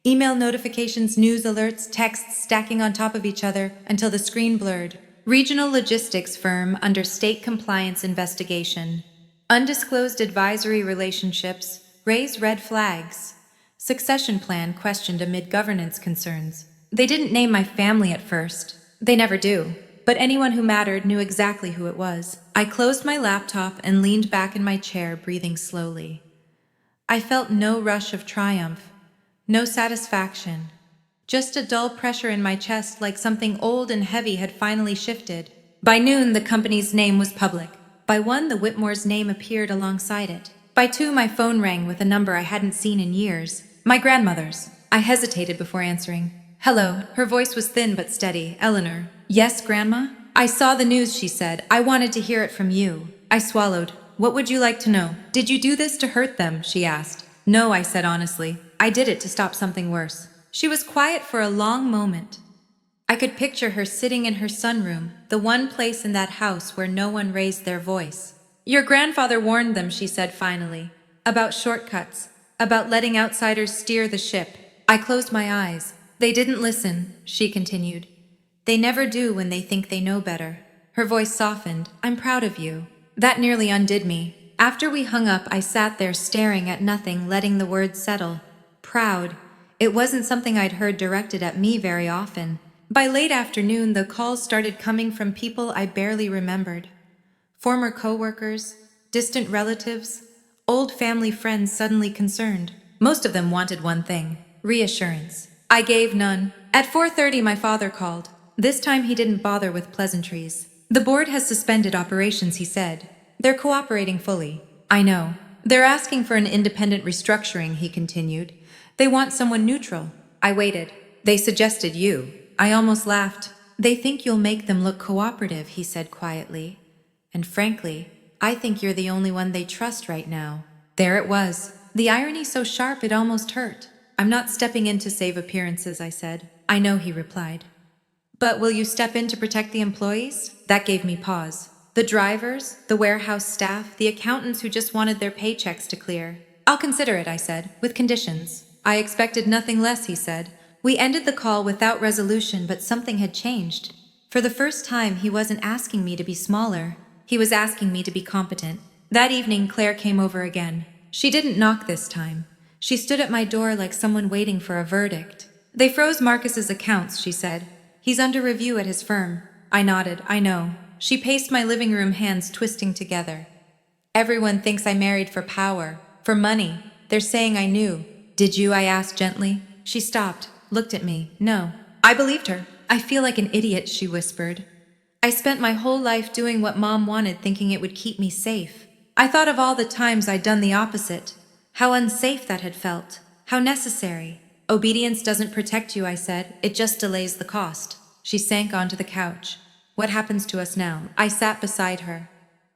Email notifications, news alerts, texts stacking on top of each other until the screen blurred. Regional logistics firm under state compliance investigation. Undisclosed advisory relationships raise red flags. Succession plan questioned amid governance concerns. They didn't name my family at first. They never do. But anyone who mattered knew exactly who it was. I closed my laptop and leaned back in my chair, breathing slowly. I felt no rush of triumph, no satisfaction. Just a dull pressure in my chest, like something old and heavy had finally shifted. By noon, the company's name was public. By 1, the Whitmore's name appeared alongside it. By 2, my phone rang with a number I hadn't seen in years. My grandmother's. I hesitated before answering. "Hello." Her voice was thin but steady. "Eleanor." "Yes, Grandma?" "I saw the news," she said. "I wanted to hear it from you." I swallowed. "What would you like to know?" "Did you do this to hurt them?" she asked. "No," I said honestly. "I did it to stop something worse." She was quiet for a long moment. I could picture her sitting in her sunroom, the one place in that house where no one raised their voice. "Your grandfather warned them," she said finally. "About shortcuts, about letting outsiders steer the ship." I closed my eyes. "They didn't listen," she continued. "They never do when they think they know better." Her voice softened. "I'm proud of you." That nearly undid me. After we hung up, I sat there staring at nothing, letting the words settle. Proud. It wasn't something I'd heard directed at me very often. By late afternoon, the calls started coming from people I barely remembered. Former coworkers, distant relatives, old family friends suddenly concerned. Most of them wanted one thing: reassurance. I gave none. At 4:30, my father called. This time he didn't bother with pleasantries. "The board has suspended operations," he said. "They're cooperating fully." "I know. They're asking for an independent restructuring," he continued. "They want someone neutral." I waited. "They suggested you." I almost laughed. "They think you'll make them look cooperative," he said quietly. "And frankly, I think you're the only one they trust right now." There it was. The irony so sharp it almost hurt. "I'm not stepping in to save appearances," I said. "I know," he replied. "But will you step in to protect the employees?" That gave me pause. The drivers, the warehouse staff, the accountants who just wanted their paychecks to clear. I'll consider it, I said, with conditions. I expected nothing less, he said. We ended the call without resolution, but something had changed. For the first time, he wasn't asking me to be smaller. He was asking me to be competent. That evening, Claire came over again. She didn't knock this time. She stood at my door like someone waiting for a verdict. They froze Marcus's accounts, she said. He's under review at his firm. I nodded. I know. She paced my living room, hands twisting together. Everyone thinks I married for power, for money. They're saying I knew. Did you? I asked gently. She stopped, looked at me. No. I believed her. I feel like an idiot, she whispered. I spent my whole life doing what Mom wanted, thinking it would keep me safe. I thought of all the times I'd done the opposite. How unsafe that had felt. How necessary. Obedience doesn't protect you, I said. It just delays the cost. She sank onto the couch. What happens to us now? I sat beside her.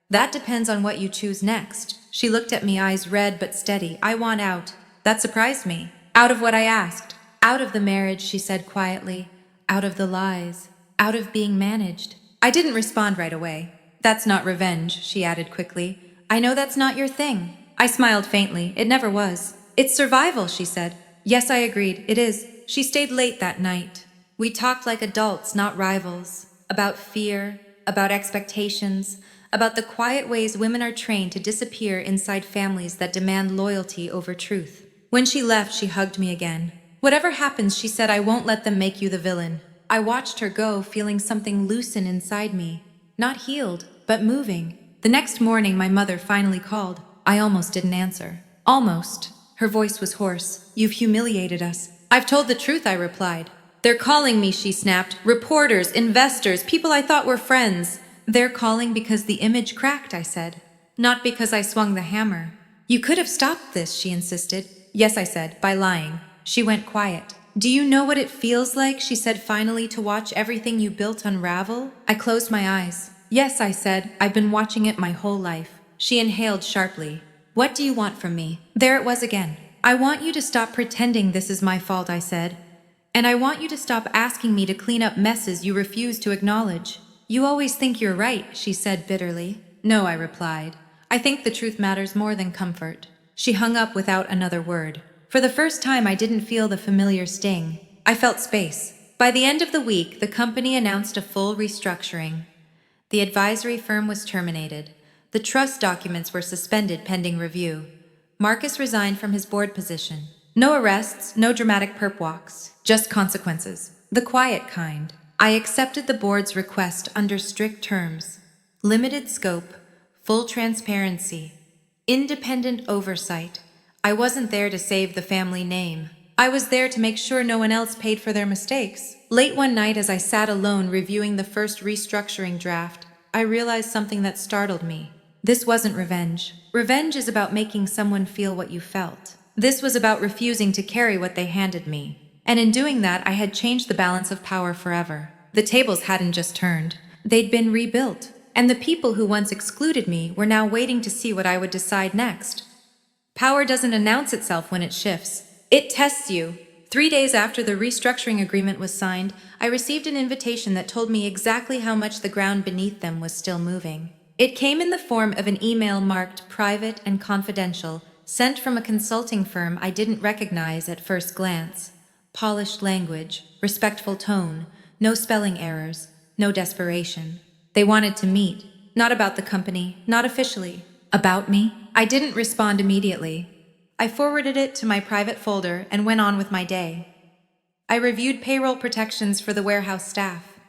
That depends on what you choose next. She looked at me, eyes red but steady. I want out. That surprised me. Out of what? I asked. Out of the marriage, she said quietly. Out of the lies. Out of being managed. I didn't respond right away. That's not revenge, she added quickly. I know that's not your thing. I smiled faintly. It never was. It's survival, she said. Yes, I agreed. It is. She stayed late that night. We talked like adults, not rivals. About fear, about expectations, about the quiet ways women are trained to disappear inside families that demand loyalty over truth. When she left, she hugged me again. Whatever happens, she said, I won't let them make you the villain. I watched her go, feeling something loosen inside me. Not healed, but moving. The next morning, my mother finally called. I almost didn't answer. Almost. Her voice was hoarse. You've humiliated us. I've told the truth, I replied. They're calling me, she snapped. Reporters, investors, people I thought were friends. They're calling because the image cracked, I said. Not because I swung the hammer. You could have stopped this, she insisted. Yes, I said, by lying. She went quiet. Do you know what it feels like, she said finally, to watch everything you built unravel? I closed my eyes. Yes, I said, I've been watching it my whole life. She inhaled sharply. What do you want from me? There it was again. I want you to stop pretending this is my fault, I said. And I want you to stop asking me to clean up messes you refuse to acknowledge. You always think you're right, she said bitterly. No, I replied. I think the truth matters more than comfort. She hung up without another word. For the first time, I didn't feel the familiar sting. I felt space. By the end of the week, the company announced a full restructuring. The advisory firm was terminated. The trust documents were suspended pending review. Marcus resigned from his board position. No arrests, no dramatic perp walks, just consequences. The quiet kind. I accepted the board's request under strict terms. Limited scope, full transparency, independent oversight. I wasn't there to save the family name. I was there to make sure no one else paid for their mistakes. Late one night, as I sat alone reviewing the first restructuring draft, I realized something that startled me. This wasn't revenge. Revenge is about making someone feel what you felt. This was about refusing to carry what they handed me. And in doing that, I had changed the balance of power forever. The tables hadn't just turned. They'd been rebuilt. And the people who once excluded me were now waiting to see what I would decide next. Power doesn't announce itself when it shifts. It tests you. 3 days after the restructuring agreement was signed, I received an invitation that told me exactly how much the ground beneath them was still moving. It came in the form of an email marked private and confidential, sent from a consulting firm I didn't recognize at first glance. Polished language, respectful tone, no spelling errors, no desperation. They wanted to meet, not about the company, not officially. About me? I didn't respond immediately. I forwarded it to my private folder and went on with my day. I reviewed payroll protections for the warehouse staff.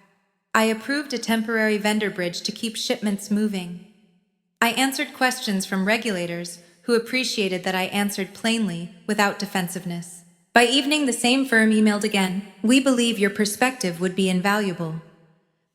I approved a temporary vendor bridge to keep shipments moving. I answered questions from regulators who appreciated that I answered plainly without defensiveness. By evening, the same firm emailed again. We believe your perspective would be invaluable.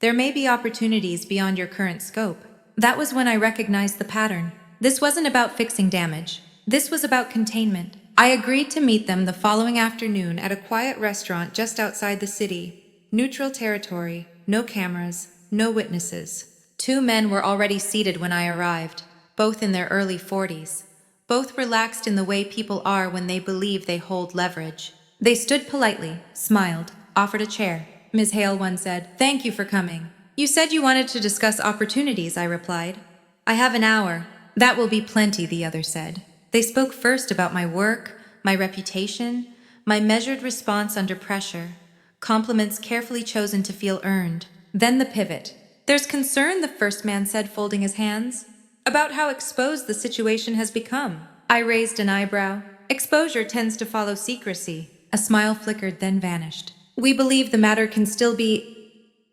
There may be opportunities beyond your current scope. That was when I recognized the pattern. This wasn't about fixing damage. This was about containment. I agreed to meet them the following afternoon at a quiet restaurant just outside the city. Neutral territory, no cameras, no witnesses. 2 men were already seated when I arrived, both in their early 40s. Both relaxed in the way people are when they believe they hold leverage. They stood politely, smiled, offered a chair. Ms. Hale, one said, "Thank you for coming." You said you wanted to discuss opportunities, I replied. I have an hour. That will be plenty, the other said. They spoke first about my work, my reputation, my measured response under pressure, compliments carefully chosen to feel earned. Then the pivot. There's concern, the first man said, folding his hands, about how exposed the situation has become. I raised an eyebrow. Exposure tends to follow secrecy. A smile flickered, then vanished. We believe the matter can still be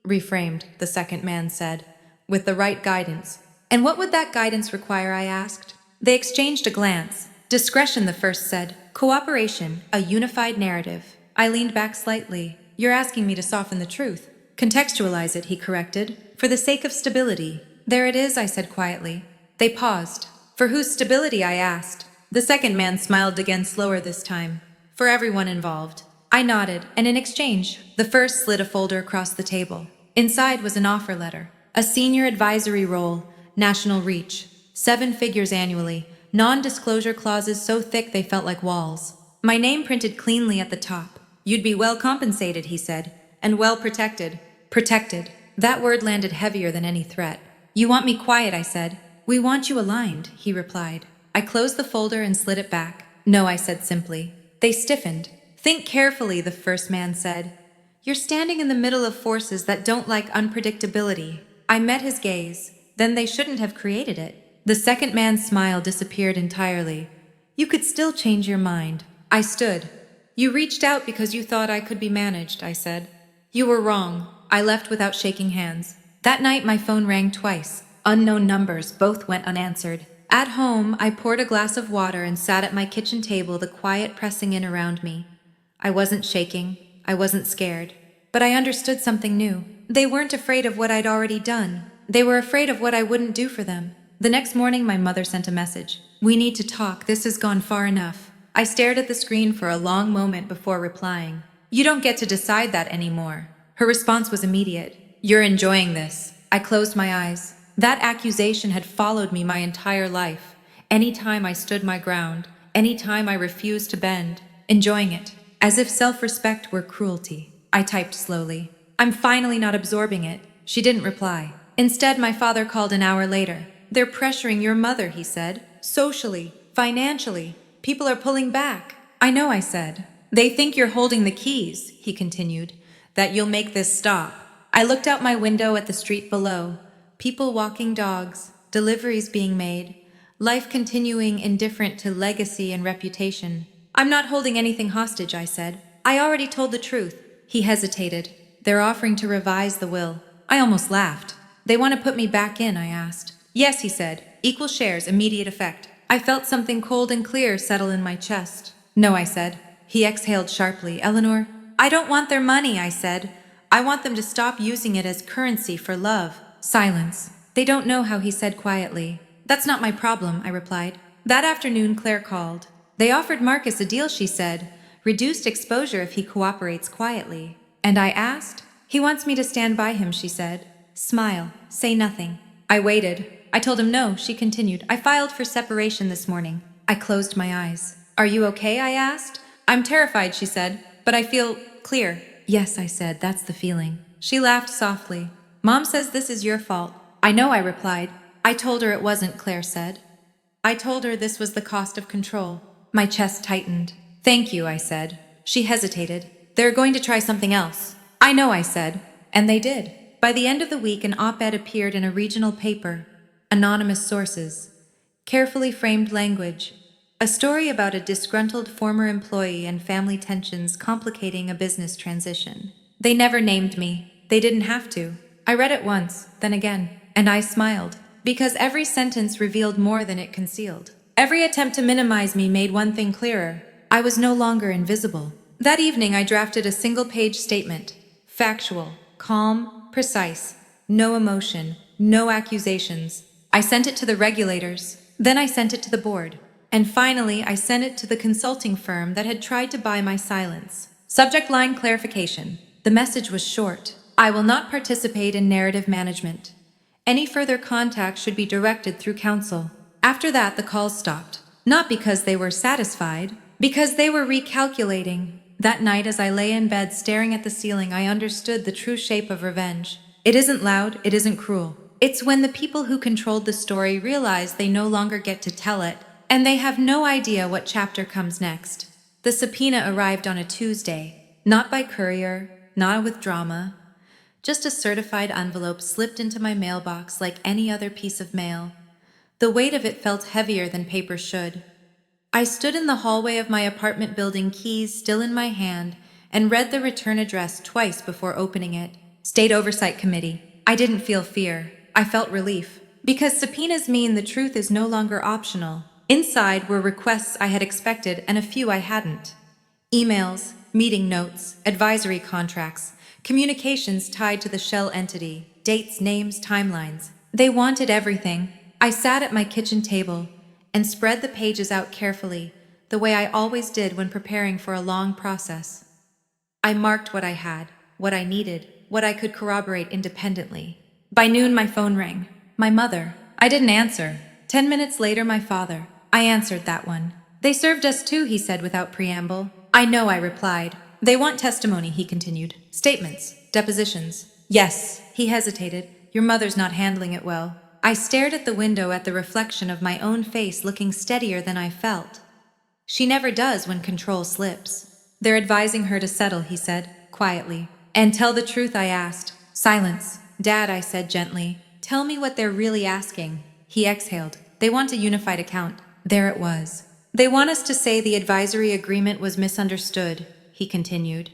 reframed, the second man said, with the right guidance. And what would that guidance require, I asked. They exchanged a glance. Discretion, the first said. Cooperation, a unified narrative. I leaned back slightly. You're asking me to soften the truth. Contextualize it, he corrected. For the sake of stability. There it is, I said quietly. They paused. For whose stability, I asked. The second man smiled again, slower this time. For everyone involved. I nodded, and in exchange, the first slid a folder across the table. Inside was an offer letter. A senior advisory role, national reach, 7 figures annually, non-disclosure clauses so thick they felt like walls. My name printed cleanly at the top. You'd be well compensated, he said, and well protected. Protected. That word landed heavier than any threat. You want me quiet, I said. We want you aligned, he replied. I closed the folder and slid it back. No, I said simply. They stiffened. Think carefully, the first man said. You're standing in the middle of forces that don't like unpredictability. I met his gaze. Then they shouldn't have created it. The second man's smile disappeared entirely. You could still change your mind. I stood. You reached out because you thought I could be managed, I said. You were wrong. I left without shaking hands. That night my phone rang twice. Unknown numbers, both went unanswered. At home, I poured a glass of water and sat at my kitchen table, the quiet pressing in around me. I wasn't shaking. I wasn't scared. But I understood something new. They weren't afraid of what I'd already done. They were afraid of what I wouldn't do for them. The next morning, my mother sent a message. We need to talk. This has gone far enough. I stared at the screen for a long moment before replying. You don't get to decide that anymore. Her response was immediate. You're enjoying this. I closed my eyes. That accusation had followed me my entire life. Any time I stood my ground, any time I refused to bend, enjoying it. As if self-respect were cruelty. I typed slowly. I'm finally not absorbing it. She didn't reply. Instead, my father called an hour later. They're pressuring your mother, he said. Socially, financially. People are pulling back. I know, I said. They think you're holding the keys, he continued. That you'll make this stop. I looked out my window at the street below. People walking dogs, deliveries being made. Life continuing indifferent to legacy and reputation. I'm not holding anything hostage, I said. I already told the truth. He hesitated. They're offering to revise the will. I almost laughed. They want to put me back in, I asked. Yes, he said. Equal shares, immediate effect. I felt something cold and clear settle in my chest. No, I said. He exhaled sharply. Eleanor, I don't want their money, I said. I want them to stop using it as currency for love. Silence. They don't know how, he said quietly. That's not my problem, I replied. That afternoon, Claire called. They offered Marcus a deal, she said. Reduced exposure if he cooperates quietly. And I asked? He wants me to stand by him, she said. Smile. Say nothing. I waited. I told him no, she continued. I filed for separation this morning. I closed my eyes. Are you okay, I asked. I'm terrified, she said, but I feel clear. Yes, I said, that's the feeling. She laughed softly. Mom says this is your fault. I know, I replied. I told her it wasn't, Claire said. I told her this was the cost of control. My chest tightened. Thank you, I said. She hesitated. They're going to try something else. I know, I said. And they did. By the end of the week, an op-ed appeared in a regional paper. Anonymous sources. Carefully framed language. A story about a disgruntled former employee and family tensions complicating a business transition. They never named me. They didn't have to. I read it once, then again, and I smiled. Because every sentence revealed more than it concealed. Every attempt to minimize me made one thing clearer. I was no longer invisible. That evening I drafted a single-page statement. Factual, calm, precise. No emotion, no accusations. I sent it to the regulators. Then I sent it to the board. And finally, I sent it to the consulting firm that had tried to buy my silence. Subject line clarification. The message was short. I will not participate in narrative management. Any further contact should be directed through counsel. After that, the calls stopped. Not because they were satisfied, because they were recalculating. That night, as I lay in bed staring at the ceiling, I understood the true shape of revenge. It isn't loud, it isn't cruel. It's when the people who controlled the story realize they no longer get to tell it, and they have no idea what chapter comes next. The subpoena arrived on a Tuesday, not by courier, not with drama, just a certified envelope slipped into my mailbox like any other piece of mail. The weight of it felt heavier than paper should. I stood in the hallway of my apartment building, keys still in my hand, and read the return address twice before opening it. State Oversight Committee. I didn't feel fear. I felt relief. Because subpoenas mean the truth is no longer optional. Inside were requests I had expected and a few I hadn't. Emails, meeting notes, advisory contracts, communications tied to the shell entity, dates, names, timelines. They wanted everything. I sat at my kitchen table and spread the pages out carefully, the way I always did when preparing for a long process. I marked what I had, what I needed, what I could corroborate independently. By noon, my phone rang. My mother. I didn't answer. 10 minutes later, my father. I answered that one. They served us too, he said without preamble. I know, I replied. They want testimony, he continued. Statements, depositions. Yes, he hesitated. Your mother's not handling it well. I stared at the window at the reflection of my own face looking steadier than I felt. She never does when control slips. They're advising her to settle, he said, quietly. And tell the truth, I asked. Silence. Dad, I said gently. Tell me what they're really asking. He exhaled. They want a unified account. There it was. They want us to say the advisory agreement was misunderstood, he continued.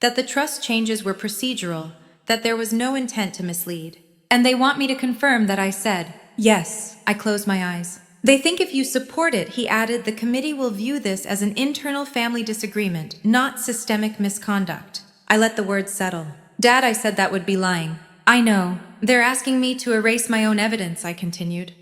That the trust changes were procedural, that there was no intent to mislead. And they want me to confirm that I said, yes. I closed my eyes. They think if you support it, he added, the committee will view this as an internal family disagreement, not systemic misconduct. I let the words settle. Dad, I said that would be lying. I know. They're asking me to erase my own evidence, I continued.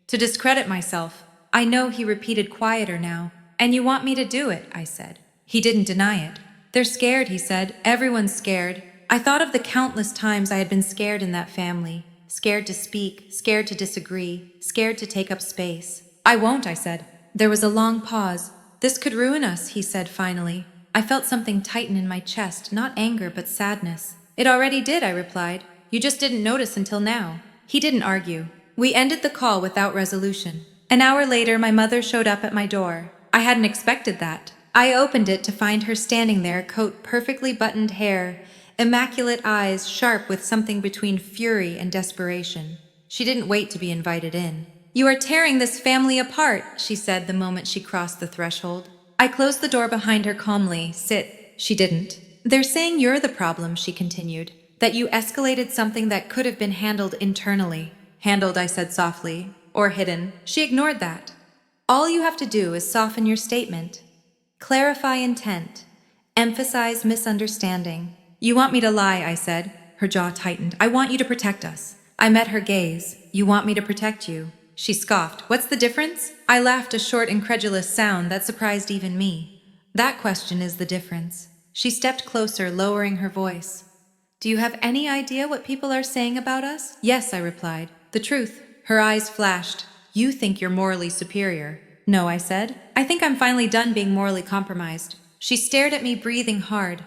To discredit myself. I know, he repeated quieter now. And you want me to do it, I said. He didn't deny it. They're scared, he said. Everyone's scared. I thought of the countless times I had been scared in that family. Scared to speak, scared to disagree, scared to take up space. I won't, I said. There was a long pause. This could ruin us, he said finally. I felt something tighten in my chest, not anger but sadness. It already did, I replied. You just didn't notice until now. He didn't argue. We ended the call without resolution. An hour later, my mother showed up at my door. I hadn't expected that. I opened it to find her standing there, coat perfectly buttoned, hair, immaculate eyes sharp with something between fury and desperation. She didn't wait to be invited in. You are tearing this family apart, she said the moment she crossed the threshold. I closed the door behind her calmly. Sit. She didn't. They're saying you're the problem, she continued. That you escalated something that could have been handled internally. Handled, I said softly. Or hidden. She ignored that. All you have to do is soften your statement. Clarify intent. Emphasize misunderstanding. You want me to lie, I said. Her jaw tightened. I want you to protect us. I met her gaze. You want me to protect you. She scoffed. What's the difference? I laughed, a short, incredulous sound that surprised even me. That question is the difference. She stepped closer, lowering her voice. Do you have any idea what people are saying about us? Yes, I replied. The truth. Her eyes flashed. You think you're morally superior. No, I said. I think I'm finally done being morally compromised. She stared at me, breathing hard.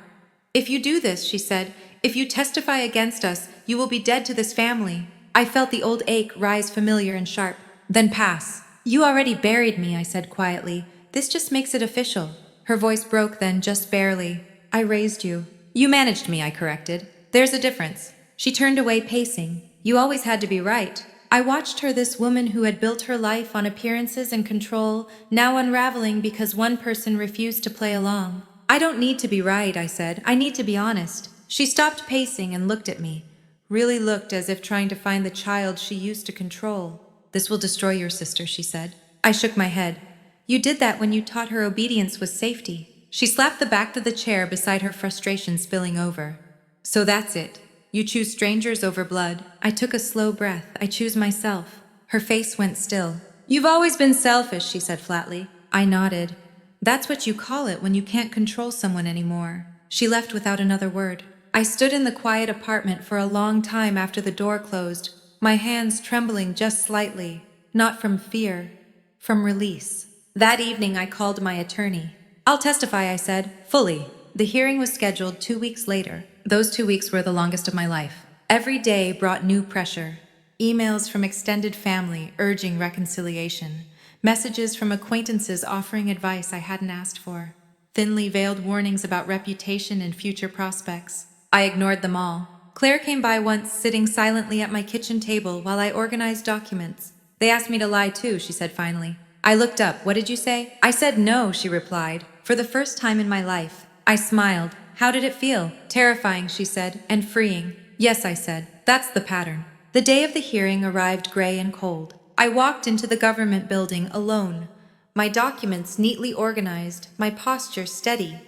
If you do this, she said, if you testify against us, you will be dead to this family. I felt the old ache rise familiar and sharp. Then pass. You already buried me, I said quietly. This just makes it official. Her voice broke then, just barely. I raised you. You managed me, I corrected. There's a difference. She turned away, pacing. You always had to be right. I watched her, this woman who had built her life on appearances and control, now unraveling because one person refused to play along. I don't need to be right, I said. I need to be honest. She stopped pacing and looked at me. Really looked as if trying to find the child she used to control. This will destroy your sister, she said. I shook my head. You did that when you taught her obedience was safety. She slapped the back of the chair beside her, frustration spilling over. So that's it. You choose strangers over blood. I took a slow breath. I choose myself. Her face went still. You've always been selfish, she said flatly. I nodded. That's what you call it when you can't control someone anymore. She left without another word. I stood in the quiet apartment for a long time after the door closed, my hands trembling just slightly, not from fear, from release. That evening I called my attorney. I'll testify, I said, fully. The hearing was scheduled 2 weeks later. Those 2 weeks were the longest of my life. Every day brought new pressure. Emails from extended family urging reconciliation. Messages from acquaintances offering advice I hadn't asked for. Thinly veiled warnings about reputation and future prospects. I ignored them all. Claire came by once, sitting silently at my kitchen table while I organized documents. They asked me to lie too, she said finally. I looked up. What did you say? I said no, she replied. For the first time in my life. I smiled. How did it feel? Terrifying, she said, and freeing. Yes, I said. That's the pattern. The day of the hearing arrived gray and cold. I walked into the government building alone. My documents neatly organized, my posture steady.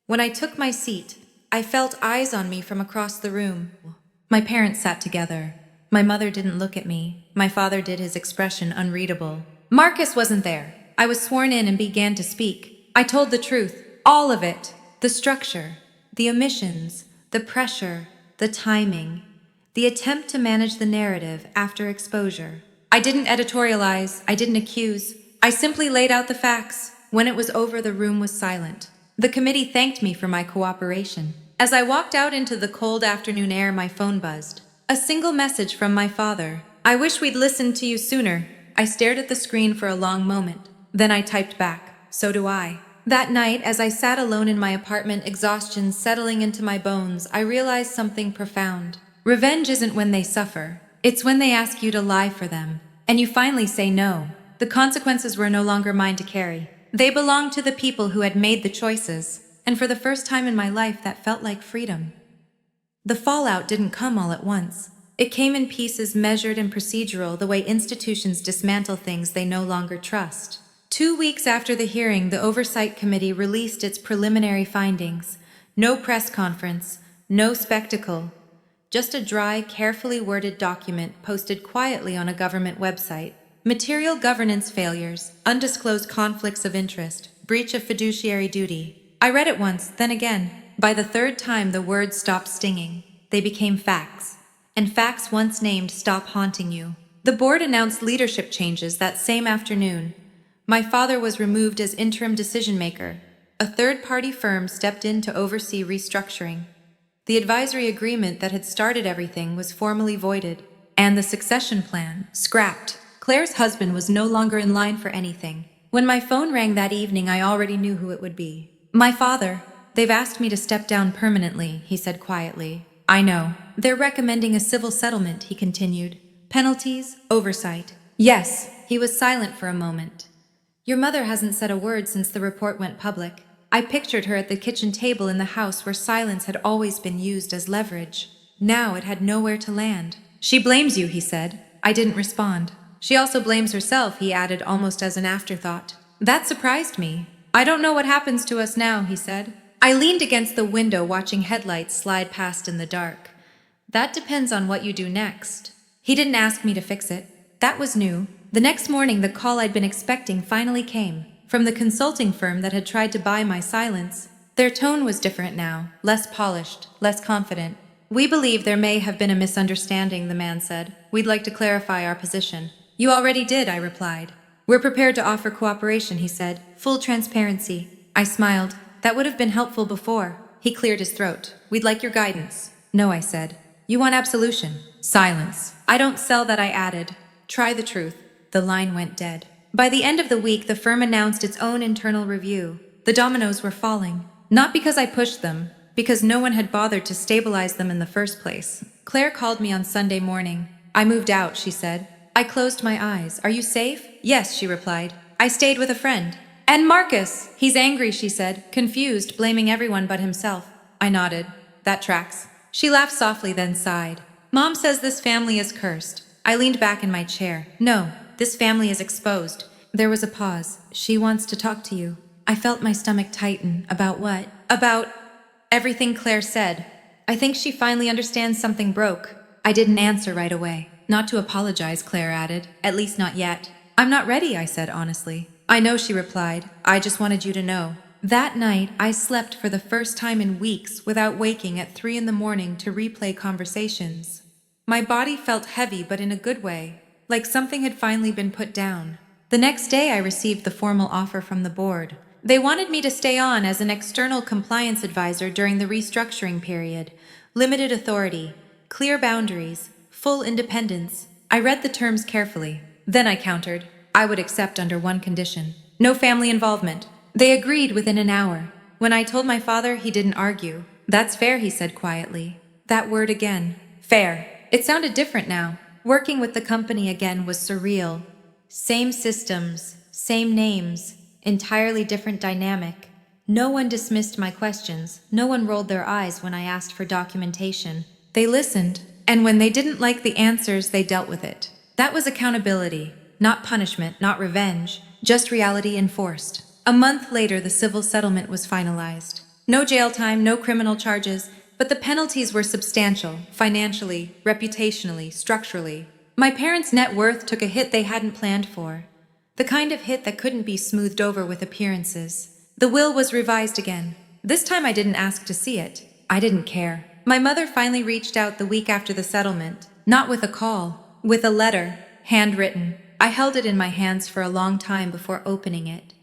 When I took my seat, I felt eyes on me from across the room. My parents sat together. My mother didn't look at me. My father did, his expression unreadable. Marcus wasn't there. I was sworn in and began to speak. I told the truth, all of it. The structure, the omissions, the pressure, the timing, the attempt to manage the narrative after exposure. I didn't editorialize, I didn't accuse. I simply laid out the facts. When it was over, the room was silent. The committee thanked me for my cooperation. As I walked out into the cold afternoon air, my phone buzzed. A single message from my father. I wish we'd listened to you sooner. I stared at the screen for a long moment. Then I typed back, so do I. That night, as I sat alone in my apartment, exhaustion settling into my bones, I realized something profound. Revenge isn't when they suffer. It's when they ask you to lie for them. And you finally say no. The consequences were no longer mine to carry. They belonged to the people who had made the choices. And for the first time in my life, that felt like freedom. The fallout didn't come all at once. It came in pieces, measured and procedural, the way institutions dismantle things they no longer trust. 2 weeks after the hearing, the Oversight Committee released its preliminary findings. No press conference, no spectacle. Just a dry, carefully worded document posted quietly on a government website. Material governance failures, undisclosed conflicts of interest, breach of fiduciary duty. I read it once, then again. By the third time, the words stopped stinging. They became facts. And facts once named stop haunting you. The board announced leadership changes that same afternoon. My father was removed as interim decision-maker. A third-party firm stepped in to oversee restructuring. The advisory agreement that had started everything was formally voided. And the succession plan, scrapped. Claire's husband was no longer in line for anything. When my phone rang that evening, I already knew who it would be. My father. They've asked me to step down permanently, he said quietly. I know. They're recommending a civil settlement, he continued. Penalties, oversight. Yes. He was silent for a moment. Your mother hasn't said a word since the report went public. I pictured her at the kitchen table in the house where silence had always been used as leverage. Now it had nowhere to land. She blames you, he said. I didn't respond. She also blames herself, he added almost as an afterthought. That surprised me. I don't know what happens to us now, he said. I leaned against the window, watching headlights slide past in the dark. That depends on what you do next. He didn't ask me to fix it. That was new. The next morning, the call I'd been expecting finally came. From the consulting firm that had tried to buy my silence. Their tone was different now, less polished, less confident. We believe there may have been a misunderstanding, the man said. We'd like to clarify our position. You already did, I replied. We're prepared to offer cooperation, he said. Full transparency. I smiled. That would have been helpful before. He cleared his throat. We'd like your guidance. No, I said. You want absolution. Silence. I don't sell that, I added. Try the truth. The line went dead. By the end of the week, the firm announced its own internal review. The dominoes were falling. Not because I pushed them, because no one had bothered to stabilize them in the first place. Claire called me on Sunday morning. I moved out, she said. I closed my eyes. Are you safe? Yes, she replied. I stayed with a friend. And Marcus! He's angry, she said, confused, blaming everyone but himself. I nodded. That tracks. She laughed softly, then sighed. Mom says this family is cursed. I leaned back in my chair. No, this family is exposed. There was a pause. She wants to talk to you. I felt my stomach tighten. About what? About everything Claire said. I think she finally understands something broke. I didn't answer right away. Not to apologize, Claire added. At least not yet. I'm not ready, I said honestly. I know, she replied. I just wanted you to know. That night, I slept for the first time in weeks without waking at 3 a.m. to replay conversations. My body felt heavy, but in a good way, like something had finally been put down. The next day, I received the formal offer from the board. They wanted me to stay on as an external compliance advisor during the restructuring period. Limited authority, clear boundaries, full independence. I read the terms carefully. Then I countered. I would accept under one condition: no family involvement. They agreed within an hour. When I told my father, he didn't argue. That's fair, he said quietly. That word again. Fair. It sounded different now. Working with the company again was surreal. Same systems, same names, entirely different dynamic. No one dismissed my questions. No one rolled their eyes when I asked for documentation. They listened, and when they didn't like the answers, they dealt with it. That was accountability, not punishment, not revenge, just reality enforced. A month later, the civil settlement was finalized. No jail time, no criminal charges, but the penalties were substantial, financially, reputationally, structurally. My parents' net worth took a hit they hadn't planned for. The kind of hit that couldn't be smoothed over with appearances. The will was revised again. This time I didn't ask to see it. I didn't care. My mother finally reached out the week after the settlement, not with a call, with a letter, handwritten. I held it in my hands for a long time before opening it.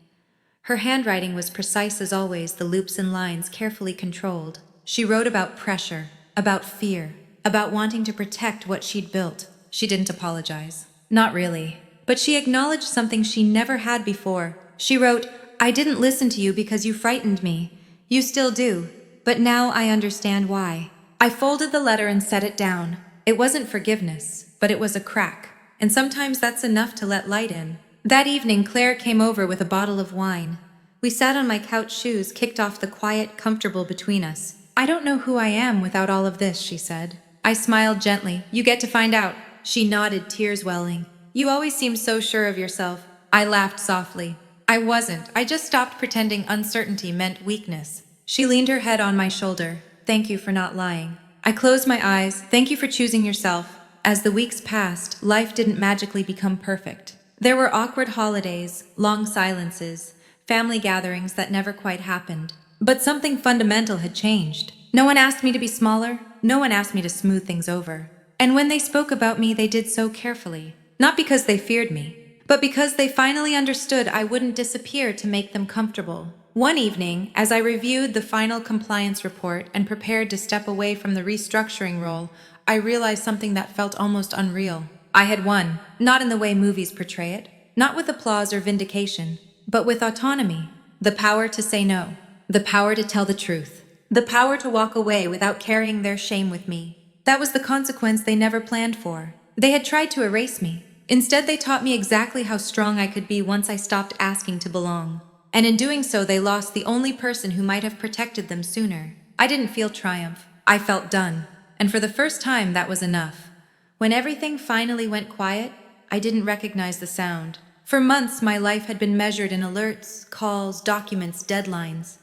Her handwriting was precise as always, the loops and lines carefully controlled. She wrote about pressure, about fear, about wanting to protect what she'd built. She didn't apologize. Not really. But she acknowledged something she never had before. She wrote, "I didn't listen to you because you frightened me. You still do. But now I understand why." I folded the letter and set it down. It wasn't forgiveness, but it was a crack. And sometimes that's enough to let light in. That evening, Claire came over with a bottle of wine. We sat on my couch, shoes kicked off, the quiet, comfortable between us. "I don't know who I am without all of this," she said. I smiled gently. "You get to find out." She nodded, tears welling. "You always seem so sure of yourself." I laughed softly. I wasn't. I just stopped pretending uncertainty meant weakness. She leaned her head on my shoulder. "Thank you for not lying." I closed my eyes. "Thank you for choosing yourself." As the weeks passed, life didn't magically become perfect. There were awkward holidays, long silences, family gatherings that never quite happened. But something fundamental had changed. No one asked me to be smaller. No one asked me to smooth things over. And when they spoke about me, they did so carefully. Not because they feared me, but because they finally understood I wouldn't disappear to make them comfortable. One evening, as I reviewed the final compliance report and prepared to step away from the restructuring role, I realized something that felt almost unreal. I had won, not in the way movies portray it, not with applause or vindication, but with autonomy. The power to say no, the power to tell the truth, the power to walk away without carrying their shame with me. That was the consequence they never planned for. They had tried to erase me. Instead, they taught me exactly how strong I could be once I stopped asking to belong. And in doing so, they lost the only person who might have protected them sooner. I didn't feel triumph. I felt done. And for the first time, that was enough. When everything finally went quiet, I didn't recognize the sound. For months, my life had been measured in alerts, calls, documents, deadlines.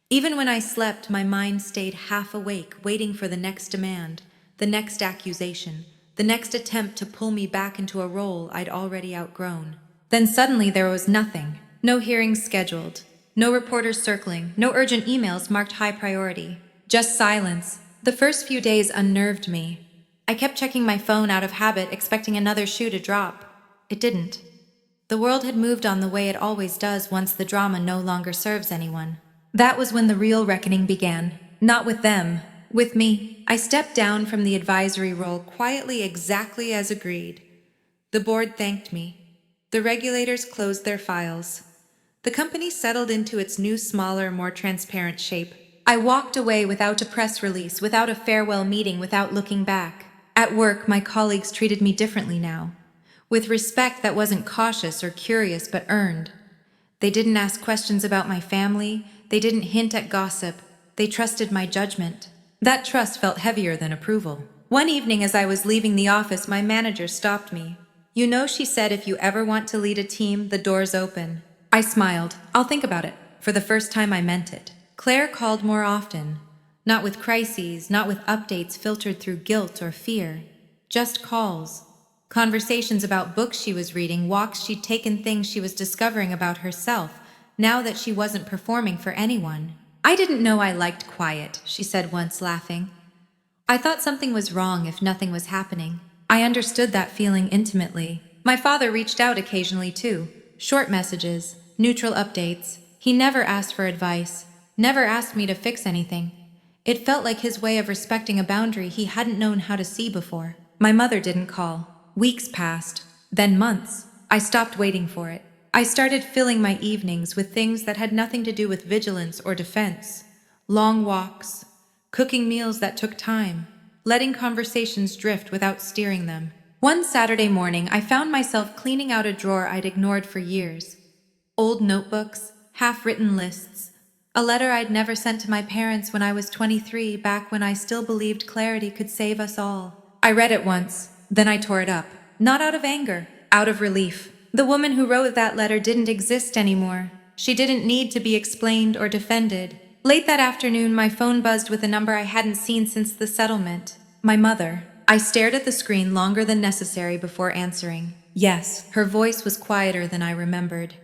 Even when I slept, my mind stayed half awake, waiting for the next demand, the next accusation, the next attempt to pull me back into a role I'd already outgrown. Then suddenly there was nothing. No hearings scheduled, no reporters circling, no urgent emails marked high priority. Just silence. The first few days unnerved me. I kept checking my phone out of habit, expecting another shoe to drop. It didn't. The world had moved on the way it always does once the drama no longer serves anyone. That was when the real reckoning began. Not with them, with me. I stepped down from the advisory role quietly, exactly as agreed. The board thanked me. The regulators closed their files. The company settled into its new, smaller, more transparent shape. I walked away without a press release, without a farewell meeting, without looking back. At work, my colleagues treated me differently now, with respect that wasn't cautious or curious but earned. They didn't ask questions about my family. They didn't hint at gossip. They trusted my judgment. That trust felt heavier than approval. One evening as I was leaving the office, my manager stopped me. "You know," she said, "if you ever want to lead a team, the door's open." I smiled. "I'll think about it." For the first time, I meant it. Claire called more often. Not with crises, not with updates filtered through guilt or fear. Just calls. Conversations about books she was reading, walks she'd taken, things she was discovering about herself, now that she wasn't performing for anyone. "I didn't know I liked quiet," she said once, laughing. "I thought something was wrong if nothing was happening." I understood that feeling intimately. My father reached out occasionally too. Short messages, neutral updates. He never asked for advice, never asked me to fix anything. It felt like his way of respecting a boundary he hadn't known how to see before. My mother didn't call. Weeks passed, then months. I stopped waiting for it. I started filling my evenings with things that had nothing to do with vigilance or defense. Long walks, cooking meals that took time, letting conversations drift without steering them. One Saturday morning, I found myself cleaning out a drawer I'd ignored for years. Old notebooks, half-written lists, a letter I'd never sent to my parents when I was 23, back when I still believed clarity could save us all. I read it once, then I tore it up. Not out of anger, out of relief. The woman who wrote that letter didn't exist anymore. She didn't need to be explained or defended. Late that afternoon, my phone buzzed with a number I hadn't seen since the settlement. My mother. I stared at the screen longer than necessary before answering. Yes, her voice was quieter than I remembered.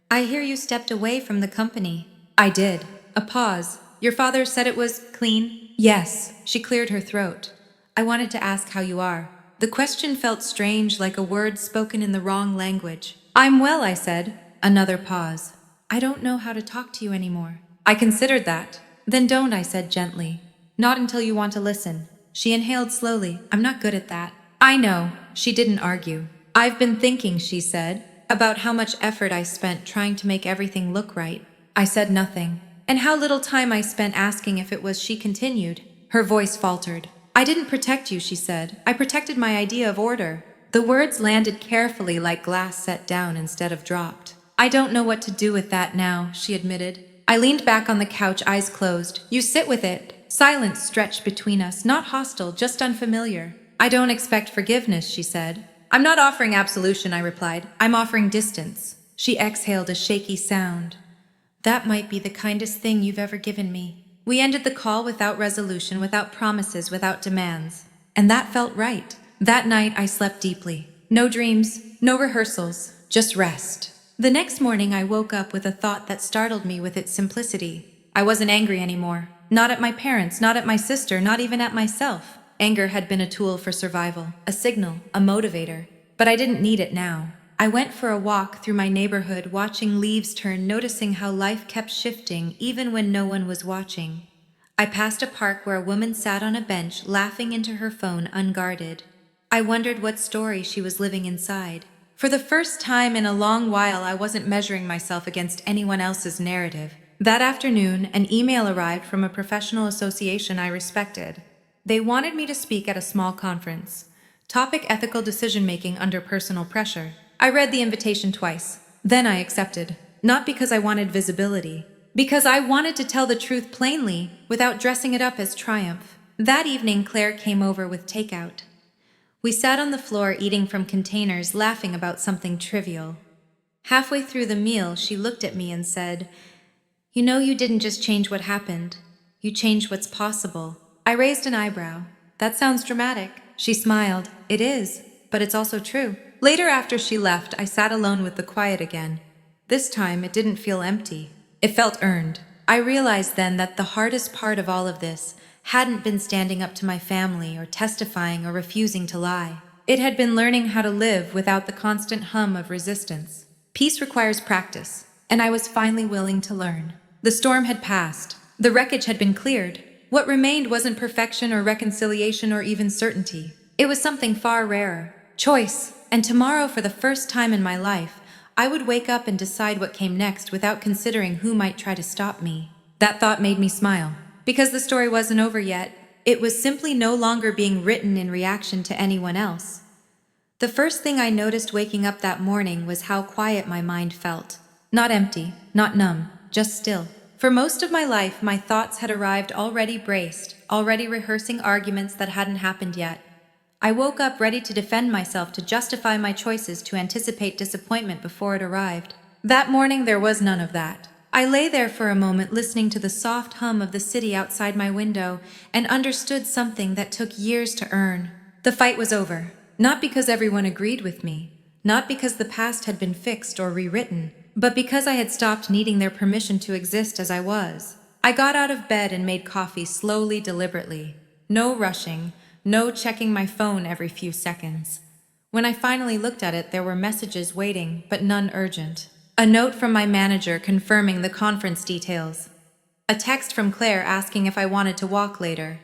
I hear you stepped away from the company. I did. A pause. Your father said it was clean? Yes. She cleared her throat. I wanted to ask how you are. The question felt strange, like a word spoken in the wrong language. I'm well, I said. Another pause. I don't know how to talk to you anymore. I considered that. Then don't, I said gently. Not until you want to listen. She inhaled slowly. I'm not good at that. I know. She didn't argue. I've been thinking, she said, about how much effort I spent trying to make everything look right. I said nothing. And how little time I spent asking if it was, she continued. Her voice faltered. I didn't protect you, she said. I protected my idea of order. The words landed carefully, like glass set down instead of dropped. I don't know what to do with that now, she admitted. I leaned back on the couch, eyes closed. You sit with it. Silence stretched between us, not hostile, just unfamiliar. I don't expect forgiveness, she said. I'm not offering absolution, I replied. I'm offering distance. She exhaled a shaky sound. That might be the kindest thing you've ever given me. We ended the call without resolution, without promises, without demands. And that felt right. That night I slept deeply. No dreams, no rehearsals, just rest. The next morning I woke up with a thought that startled me with its simplicity. I wasn't angry anymore. Not at my parents, not at my sister, not even at myself. Anger had been a tool for survival, a signal, a motivator. But I didn't need it now. I went for a walk through my neighborhood, watching leaves turn, noticing how life kept shifting even when no one was watching. I passed a park where a woman sat on a bench, laughing into her phone unguarded. I wondered what story she was living inside. For the first time in a long while, I wasn't measuring myself against anyone else's narrative. That afternoon, an email arrived from a professional association I respected. They wanted me to speak at a small conference. Topic: ethical decision-making under personal pressure. I read the invitation twice. Then I accepted. Not because I wanted visibility. Because I wanted to tell the truth plainly, without dressing it up as triumph. That evening, Claire came over with takeout. We sat on the floor eating from containers, laughing about something trivial. Halfway through the meal, she looked at me and said, "You know, you didn't just change what happened. You changed what's possible." I raised an eyebrow. That sounds dramatic. She smiled. It is, but it's also true. Later, after she left, I sat alone with the quiet again. This time, it didn't feel empty. It felt earned. I realized then that the hardest part of all of this hadn't been standing up to my family or testifying or refusing to lie. It had been learning how to live without the constant hum of resistance. Peace requires practice, and I was finally willing to learn. The storm had passed. The wreckage had been cleared. What remained wasn't perfection or reconciliation or even certainty. It was something far rarer. Choice. And tomorrow, for the first time in my life, I would wake up and decide what came next without considering who might try to stop me. That thought made me smile. Because the story wasn't over yet. It was simply no longer being written in reaction to anyone else. The first thing I noticed waking up that morning was how quiet my mind felt. Not empty, not numb, just still. For most of my life, my thoughts had arrived already braced, already rehearsing arguments that hadn't happened yet. I woke up ready to defend myself, to justify my choices, to anticipate disappointment before it arrived. That morning, there was none of that. I lay there for a moment, listening to the soft hum of the city outside my window, and understood something that took years to earn. The fight was over. Not because everyone agreed with me, not because the past had been fixed or rewritten, but because I had stopped needing their permission to exist as I was. I got out of bed and made coffee slowly, deliberately. No rushing, no checking my phone every few seconds. When I finally looked at it, there were messages waiting, but none urgent. A note from my manager confirming the conference details. A text from Claire asking if I wanted to walk later.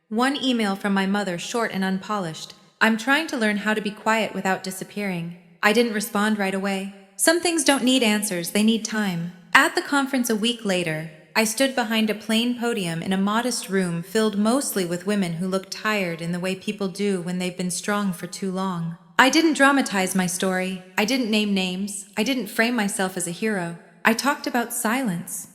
One email from my mother, short and unpolished. I'm trying to learn how to be quiet without disappearing. I didn't respond right away. Some things don't need answers, they need time. At the conference a week later, I stood behind a plain podium in a modest room filled mostly with women who looked tired in the way people do when they've been strong for too long. I didn't dramatize my story. I didn't name names. I didn't frame myself as a hero. I talked about silence.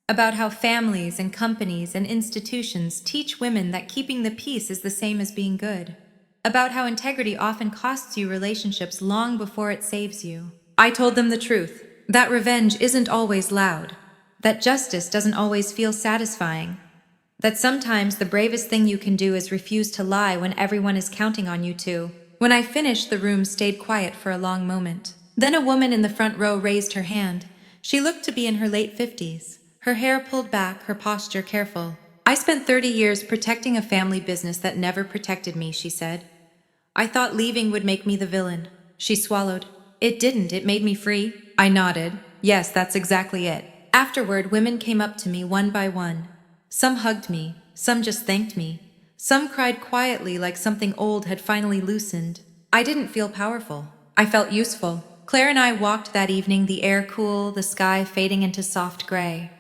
About how families and companies and institutions teach women that keeping the peace is the same as being good. About how integrity often costs you relationships long before it saves you. I told them the truth, that revenge isn't always loud, that justice doesn't always feel satisfying, that sometimes the bravest thing you can do is refuse to lie when everyone is counting on you to. When I finished, the room stayed quiet for a long moment. Then a woman in the front row raised her hand. She looked to be in her late 50s. Her hair pulled back, her posture careful. I spent 30 years protecting a family business that never protected me, she said. I thought leaving would make me the villain. She swallowed. It didn't, it made me free. I nodded. Yes, that's exactly it. Afterward, women came up to me one by one. Some hugged me, some just thanked me. Some cried quietly like something old had finally loosened. I didn't feel powerful. I felt useful. Claire and I walked that evening, the air cool, the sky fading into soft gray.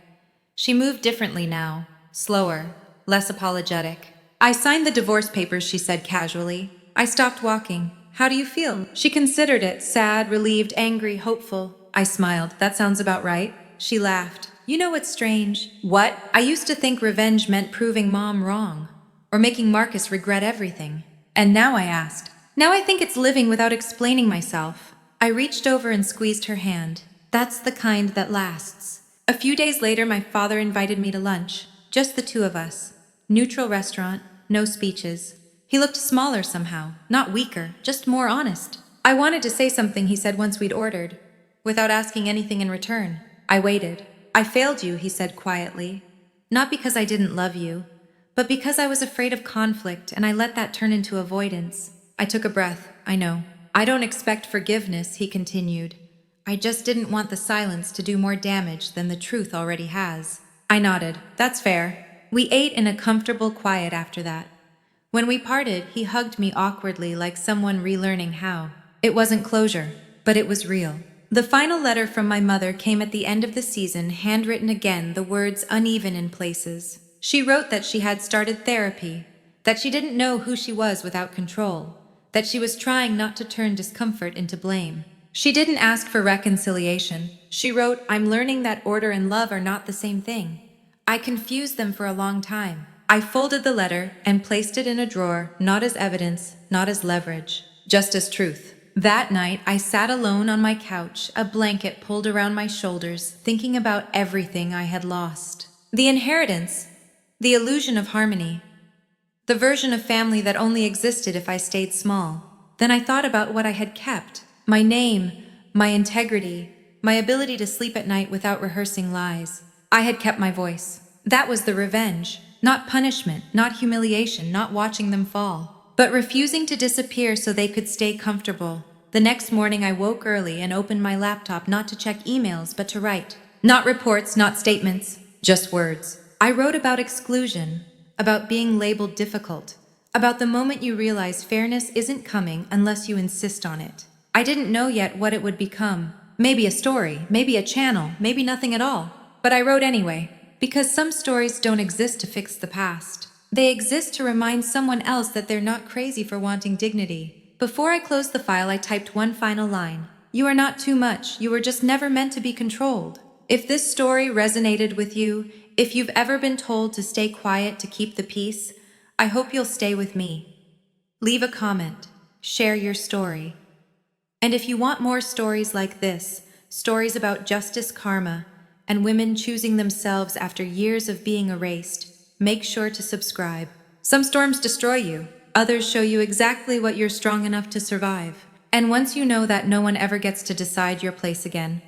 She moved differently now, slower, less apologetic. I signed the divorce papers, she said casually. I stopped walking. How do you feel? She considered it, sad, relieved, angry, hopeful. I smiled. That sounds about right. She laughed. You know what's strange? What? I used to think revenge meant proving Mom wrong, or making Marcus regret everything. And now I asked. Now I think it's living without explaining myself. I reached over and squeezed her hand. That's the kind that lasts. A few days later, my father invited me to lunch. Just the two of us. Neutral restaurant, no speeches. He looked smaller somehow, not weaker, just more honest. I wanted to say something, he said once we'd ordered, without asking anything in return. I waited. I failed you, he said quietly. Not because I didn't love you, but because I was afraid of conflict, and I let that turn into avoidance. I took a breath. I know. I don't expect forgiveness, he continued. I just didn't want the silence to do more damage than the truth already has. I nodded. That's fair. We ate in a comfortable quiet after that. When we parted, he hugged me awkwardly like someone relearning how. It wasn't closure, but it was real. The final letter from my mother came at the end of the season, handwritten again, the words uneven in places. She wrote that she had started therapy, that she didn't know who she was without control, that she was trying not to turn discomfort into blame. She didn't ask for reconciliation. She wrote, I'm learning that order and love are not the same thing. I confused them for a long time. I folded the letter and placed it in a drawer, not as evidence, not as leverage, just as truth. That night, I sat alone on my couch, a blanket pulled around my shoulders, thinking about everything I had lost. The inheritance, the illusion of harmony, the version of family that only existed if I stayed small. Then I thought about what I had kept. My name, my integrity, my ability to sleep at night without rehearsing lies. I had kept my voice. That was the revenge. Not punishment, not humiliation, not watching them fall, but refusing to disappear so they could stay comfortable. The next morning I woke early and opened my laptop not to check emails but to write. Not reports, not statements, just words. I wrote about exclusion, about being labeled difficult, about the moment you realize fairness isn't coming unless you insist on it. I didn't know yet what it would become. Maybe a story, maybe a channel, maybe nothing at all. But I wrote anyway, because some stories don't exist to fix the past. They exist to remind someone else that they're not crazy for wanting dignity. Before I closed the file, I typed one final line. You are not too much, you were just never meant to be controlled. If this story resonated with you, if you've ever been told to stay quiet to keep the peace, I hope you'll stay with me. Leave a comment, share your story. And if you want more stories like this, stories about justice, karma, and women choosing themselves after years of being erased, make sure to subscribe. Some storms destroy you, others show you exactly what you're strong enough to survive. And once you know that no one ever gets to decide your place again,